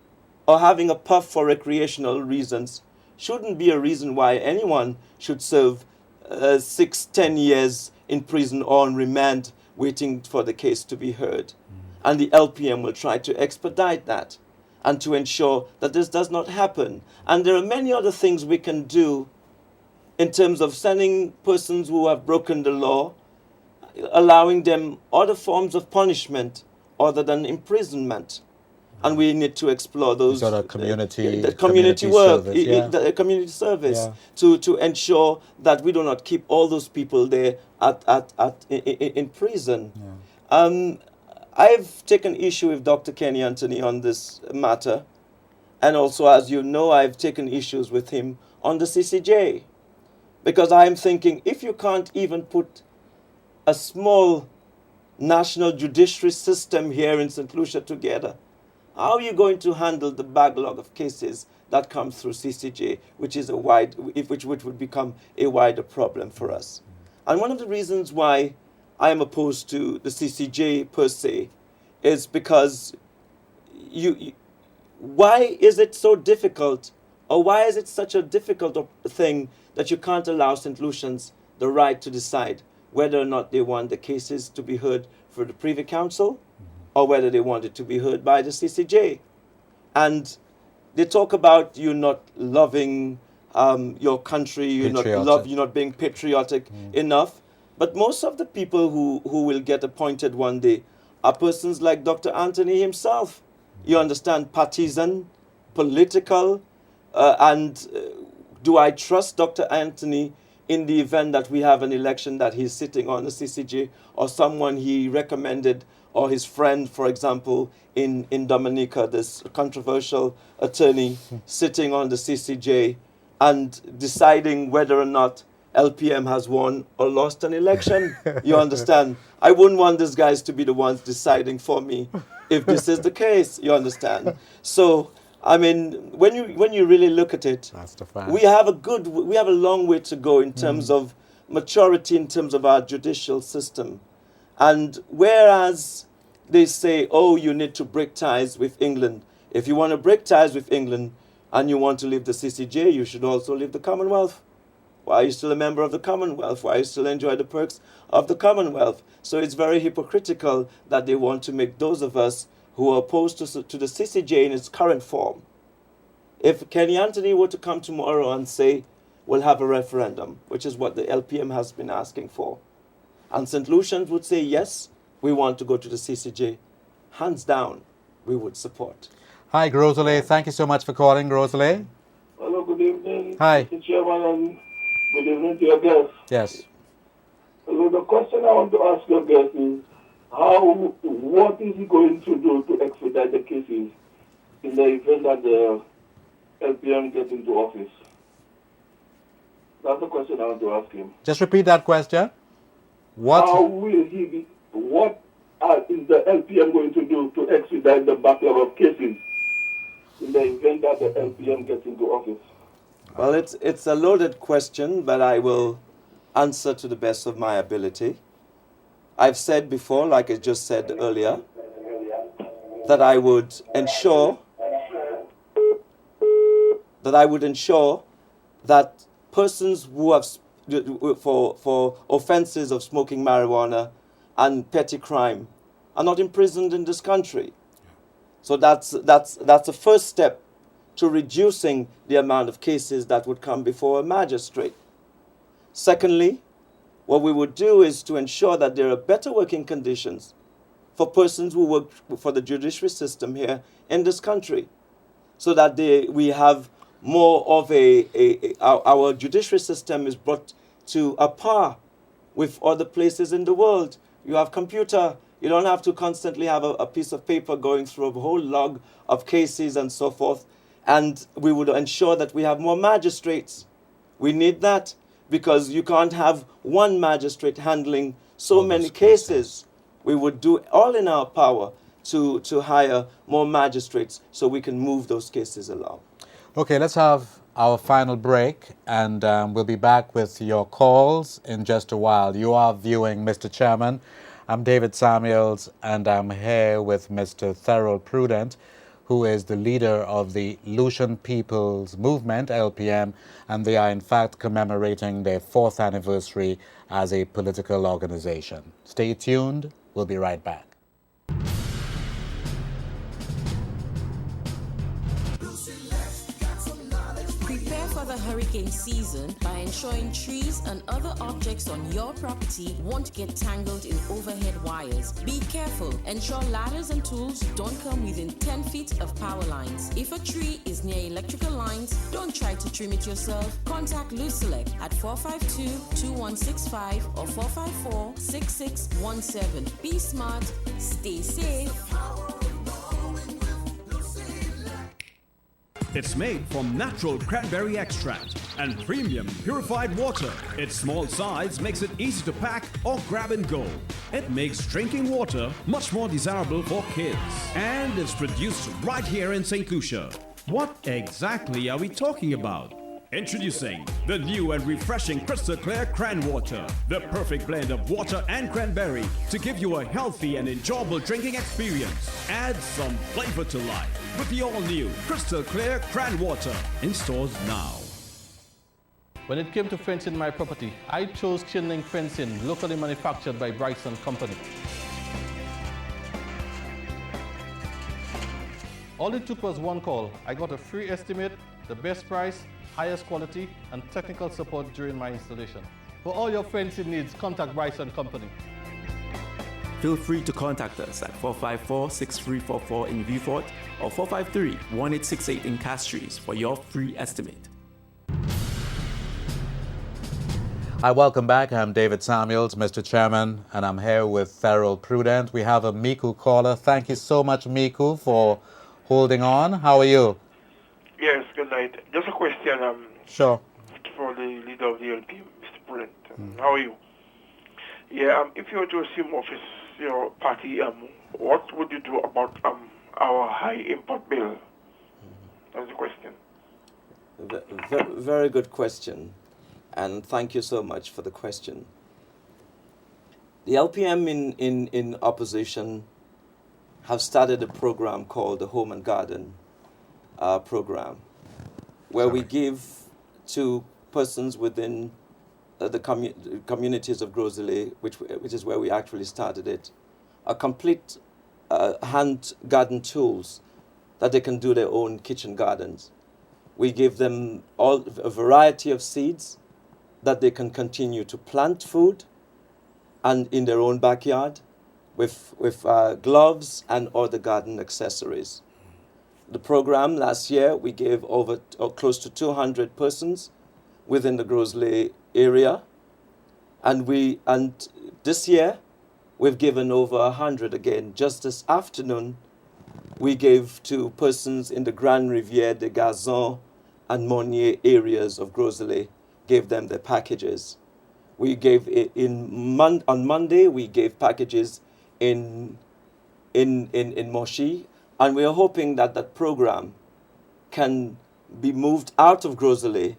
E: or having a puff for recreational reasons shouldn't be a reason why anyone should serve 6-10 years in prison or on remand waiting for the case to be heard. And the LPM will try to expedite that and to ensure that this does not happen. And there are many other things we can do in terms of sending persons who have broken the law, allowing them other forms of punishment other than imprisonment. And we need to explore those
D: sort of community
E: work,
D: service,
E: community service, to ensure that we do not keep all those people there in prison. I've taken issue with Dr. Kenny Anthony on this matter, and also, as you know, I've taken issues with him on the CCJ, because I'm thinking, if you can't even put a small national judiciary system here in St. Lucia together, how are you going to handle the backlog of cases that come through CCJ, which would become a wider problem for us? And one of the reasons why I am opposed to the CCJ per se is because why is it so difficult, or why is it such a difficult thing that you can't allow St. Lucians the right to decide whether or not they want the cases to be heard for the Privy Council, or whether they want it to be heard by the CCJ? And they talk about you not loving your country, you're not being patriotic enough. But most of the people who will get appointed one day are persons like Dr. Anthony himself. You understand, partisan, political, and do I trust Dr. Anthony in the event that we have an election that he's sitting on the CCJ, or someone he recommended, or his friend, for example, in Dominica, this controversial attorney sitting on the CCJ and deciding whether or not LPM has won or lost an election? You understand? I wouldn't want these guys to be the ones deciding for me if this is the case. You understand? So, I mean, when you really look at it, we have a long way to go in terms of maturity, in terms of our judicial system. And whereas they say, oh, you need to break ties with England. If you want to break ties with England and you want to leave the CCJ, you should also leave the Commonwealth. Why are you still a member of the Commonwealth? Why you still enjoy the perks of the Commonwealth? So it's very hypocritical that they want to make those of us who are opposed to the CCJ in its current form. If Kenny Anthony were to come tomorrow and say, we'll have a referendum, which is what the LPM has been asking for, and St. Lucians would say, yes, we want to go to the CCJ, hands down, we would support.
D: Hi, Rosalie. Thank you so much for calling, Rosalie.
N: Hello, good evening.
D: Hi.
N: Mr. Chairman, and good evening to your guests.
D: Yes.
N: So the question I want to ask your guests is, what is he going to do to expedite the cases in the event that the LPM gets into office? That's the question I want to ask him.
D: Just repeat that question. What
N: is the LPM going to do to expedite the backlog of cases in the event that the LPM gets into office?
E: Well, it's a loaded question, but I will answer to the best of my ability. I've said before, like I just said earlier, that I would ensure that persons who have for offenses of smoking marijuana and petty crime are not imprisoned in this country. So that's the first step to reducing the amount of cases that would come before a magistrate. Secondly, what we would do is to ensure that there are better working conditions for persons who work for the judiciary system here in this country, so that we have more of our judiciary system is brought to a par with other places in the world. You have computer, you don't have to constantly have a piece of paper going through a whole log of cases and so forth. And we would ensure that we have more magistrates. We need that because you can't have one magistrate handling so many cases. We would do all in our power to hire more magistrates so we can move those cases along.
D: Okay, let's have our final break, and we'll be back with your calls in just a while. You are viewing Mr. Chairman. I'm David Samuels, and I'm here with Mr. Therold Prudent, who is the leader of the Lucian People's Movement, LPM, and they are in fact commemorating their 4th anniversary as a political organization. Stay tuned. We'll be right back.
F: Prepare for the hurricane season by ensuring trees and other objects on your property won't get tangled in overhead wires. Be careful. Ensure ladders and tools don't come within 10 feet of power lines. If a tree is near electrical lines, don't try to trim it yourself. Contact Lucia at 452-2165 or 454-6617. Be smart, stay safe.
O: It's made from natural cranberry extract and premium purified water. Its small size makes it easy to pack or grab and go. It makes drinking water much more desirable for kids. And it's produced right here in St. Lucia. What exactly are we talking about? Introducing the new and refreshing crystal clear cran water, the perfect blend of water and cranberry to give you a healthy and enjoyable drinking experience. Add some flavor to life with the all-new crystal clear cran water in stores now.
A: When it came to fencing my property, I chose chain link fencing, locally manufactured by Bryson Company. All it took was one call. I got a free estimate, the best price, highest quality, and technical support during my installation. For all your fencing needs, contact Bryson Company.
B: Feel free to contact us at 454-6344 in Viewfort or 453-1868 in Castries for your free estimate.
D: Hi, welcome back. I'm David Samuels, Mr. Chairman, and I'm here with Therold Prudent. We have a Miku caller. Thank you so much, Miku, for holding on. How are you?
P: Yes, good night. Just a question
D: Sure.
P: for the leader of the LPM, Mr. Prudent. How are you? Yeah, if you were to assume office, your party, what would you do about our high import bill? That's the question.
E: Very good question, and thank you so much for the question. The LPM in opposition have started a program called the Home and Garden program, where we give to persons within the communities of Grosley, which is where we actually started it, a complete hand garden tools that they can do their own kitchen gardens. We give them a variety of seeds that they can continue to plant food and in their own backyard with gloves and other garden accessories. The program last year, we gave over close to 200 persons within the Grosley area, and this year we've given over 100 again. Just this afternoon, we gave to persons in the Grand Rivière de Gazon and Monnier areas of Grosley, gave them their packages. We gave on Monday, we gave packages in Moshi, and we are hoping that that program can be moved out of Grosley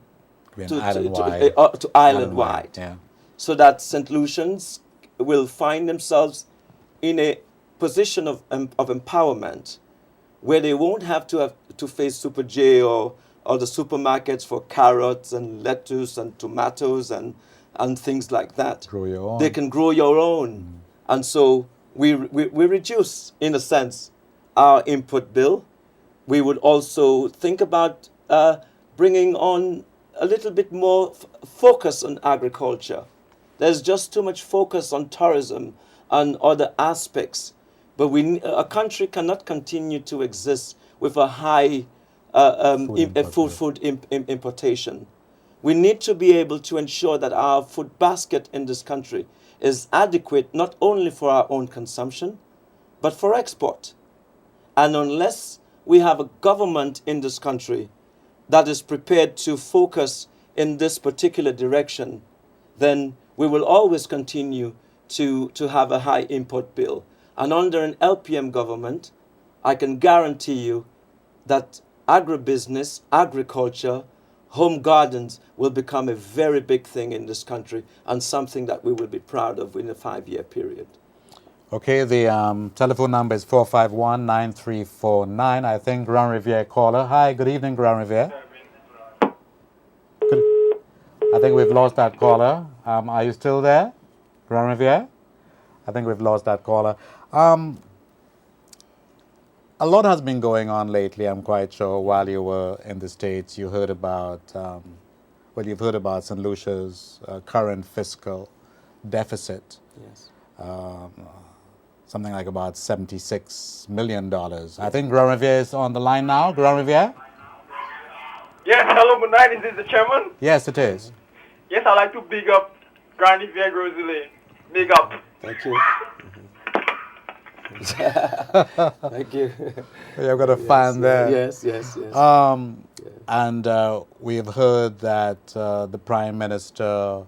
E: to island-wide,
D: yeah.
E: So that St. Lucians will find themselves in a position of empowerment where they won't have to face Super J or the supermarkets for carrots and lettuce and tomatoes and things like that.
D: Grow your own.
E: They can grow your own. And so we reduce, in a sense, our input bill, we would also think about bringing on a little bit more focus on agriculture. There's just too much focus on tourism and other aspects. But a country cannot continue to exist with a high food importation. We need to be able to ensure that our food basket in this country is adequate not only for our own consumption, but for export. And unless we have a government in this country that is prepared to focus in this particular direction, then we will always continue to have a high import bill. And under an LPM government, I can guarantee you that agribusiness, agriculture, home gardens will become a very big thing in this country and something that we will be proud of in a 5-year period.
D: Okay, the telephone number is 451-9349. I think Grand Riviere caller. Hi, good evening, Grand Riviere. I think we've lost that caller. Are you still there, Grand Riviere? I think we've lost that caller. A lot has been going on lately, I'm quite sure. While you were in the States, you heard about, you've heard about St. Lucia's current fiscal deficit.
E: Yes.
D: Something like about $76 million. I think Grand Riviere is on the line now. Grand Riviere?
Q: Yes, hello, good night. Is this the chairman?
D: Yes, it is.
Q: Yes, I'd like to big up Grand Riviere Grosley. Big up.
E: Thank you. Thank you.
D: You've got a fan there.
E: Yes.
D: And we have heard that the Prime Minister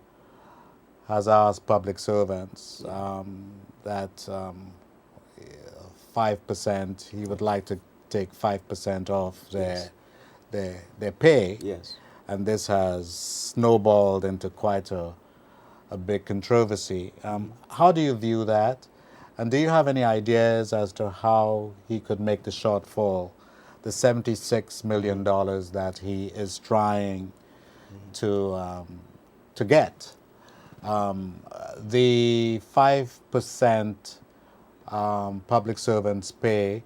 D: has asked public servants that 5%, he would like to take 5% off their pay.
E: Yes.
D: And this has snowballed into quite a big controversy. How do you view that? And do you have any ideas as to how he could make the shortfall, the $76 million that he is trying to get? The 5% public servants pay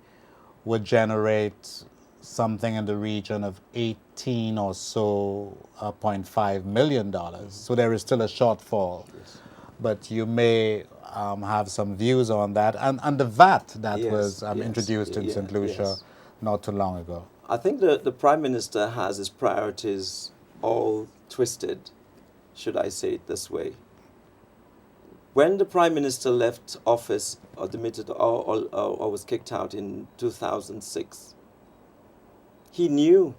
D: would generate something in the region of 18 or so $0.5 million. So there is still a shortfall.
E: Yes.
D: But you may have some views on that. And the VAT that was introduced in St. Lucia not too long ago.
E: I think the Prime Minister has his priorities all twisted, should I say it this way. When the Prime Minister left office or demitted or was kicked out in 2006, he knew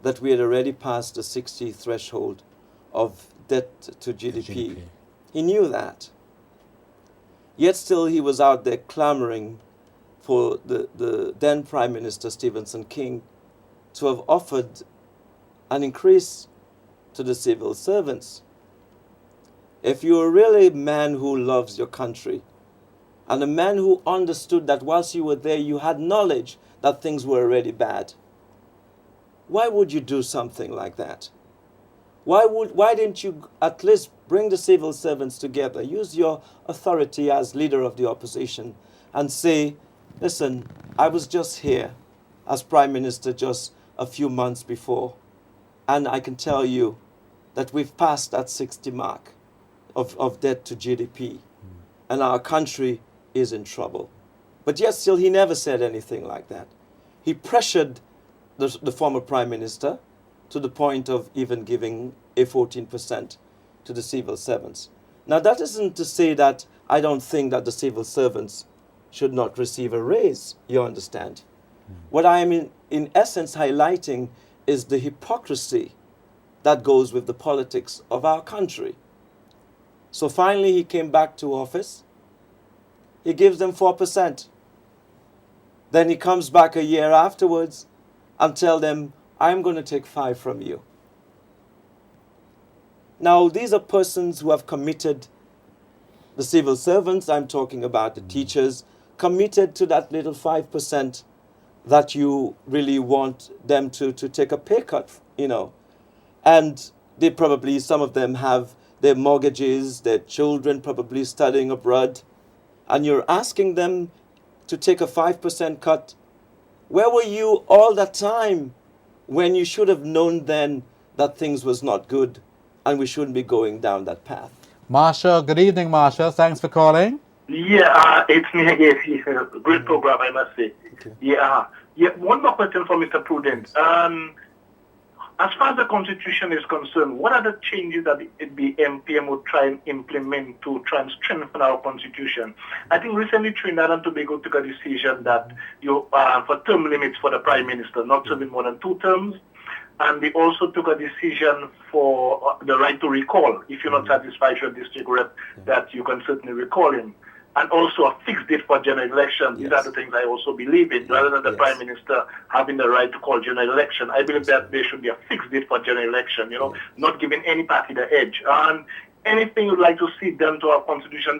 E: that we had already passed the 60 threshold of debt to GDP. He knew that. Yet still he was out there clamoring for the then Prime Minister Stephenson King to have offered an increase to the civil servants. If you're really a man who loves your country and a man who understood that whilst you were there you had knowledge that things were already bad, why would you do something like that? Why didn't you at least bring the civil servants together, use your authority as leader of the opposition and say, listen, I was just here as Prime Minister just a few months before, and I can tell you that we've passed that 60 mark of debt to GDP, and our country is in trouble. But yet still he never said anything like that. He pressured the former Prime Minister to the point of even giving a 14% to the civil servants. Now that isn't to say that I don't think that the civil servants should not receive a raise, you understand? What I am in essence highlighting is the hypocrisy that goes with the politics of our country. So finally he came back to office. He gives them 4%. Then he comes back a year afterwards and tell them, I'm going to take 5 from you. Now, these are persons who have committed, the civil servants, I'm talking about the teachers, committed to that little 5% that you really want them to take a pay cut, you know. And they probably, some of them have their mortgages, their children probably studying abroad, and you're asking them to take a 5% cut Where were you all that time when you should have known then that things was not good and we shouldn't be going down that path?
D: Marsha, good evening, Marsha. Thanks for calling.
M: Yeah, it's me again. Great program, I must say. Okay. Yeah. One more question for Mr. Prudent. As far as the Constitution is concerned, what are the changes that the LPM would try and implement to try and strengthen our Constitution? I think recently Trinidad and Tobago took a decision that for term limits for the Prime Minister, not serving more than 2 terms. And they also took a decision for the right to recall. If you're not satisfied with your district rep, that you can certainly recall him. And also a fixed date for general election. These are the things I also believe in. Rather than the Prime Minister having the right to call general election, I believe that there should be a fixed date for general election, not giving any party the edge. And anything you'd like to see done to our Constitution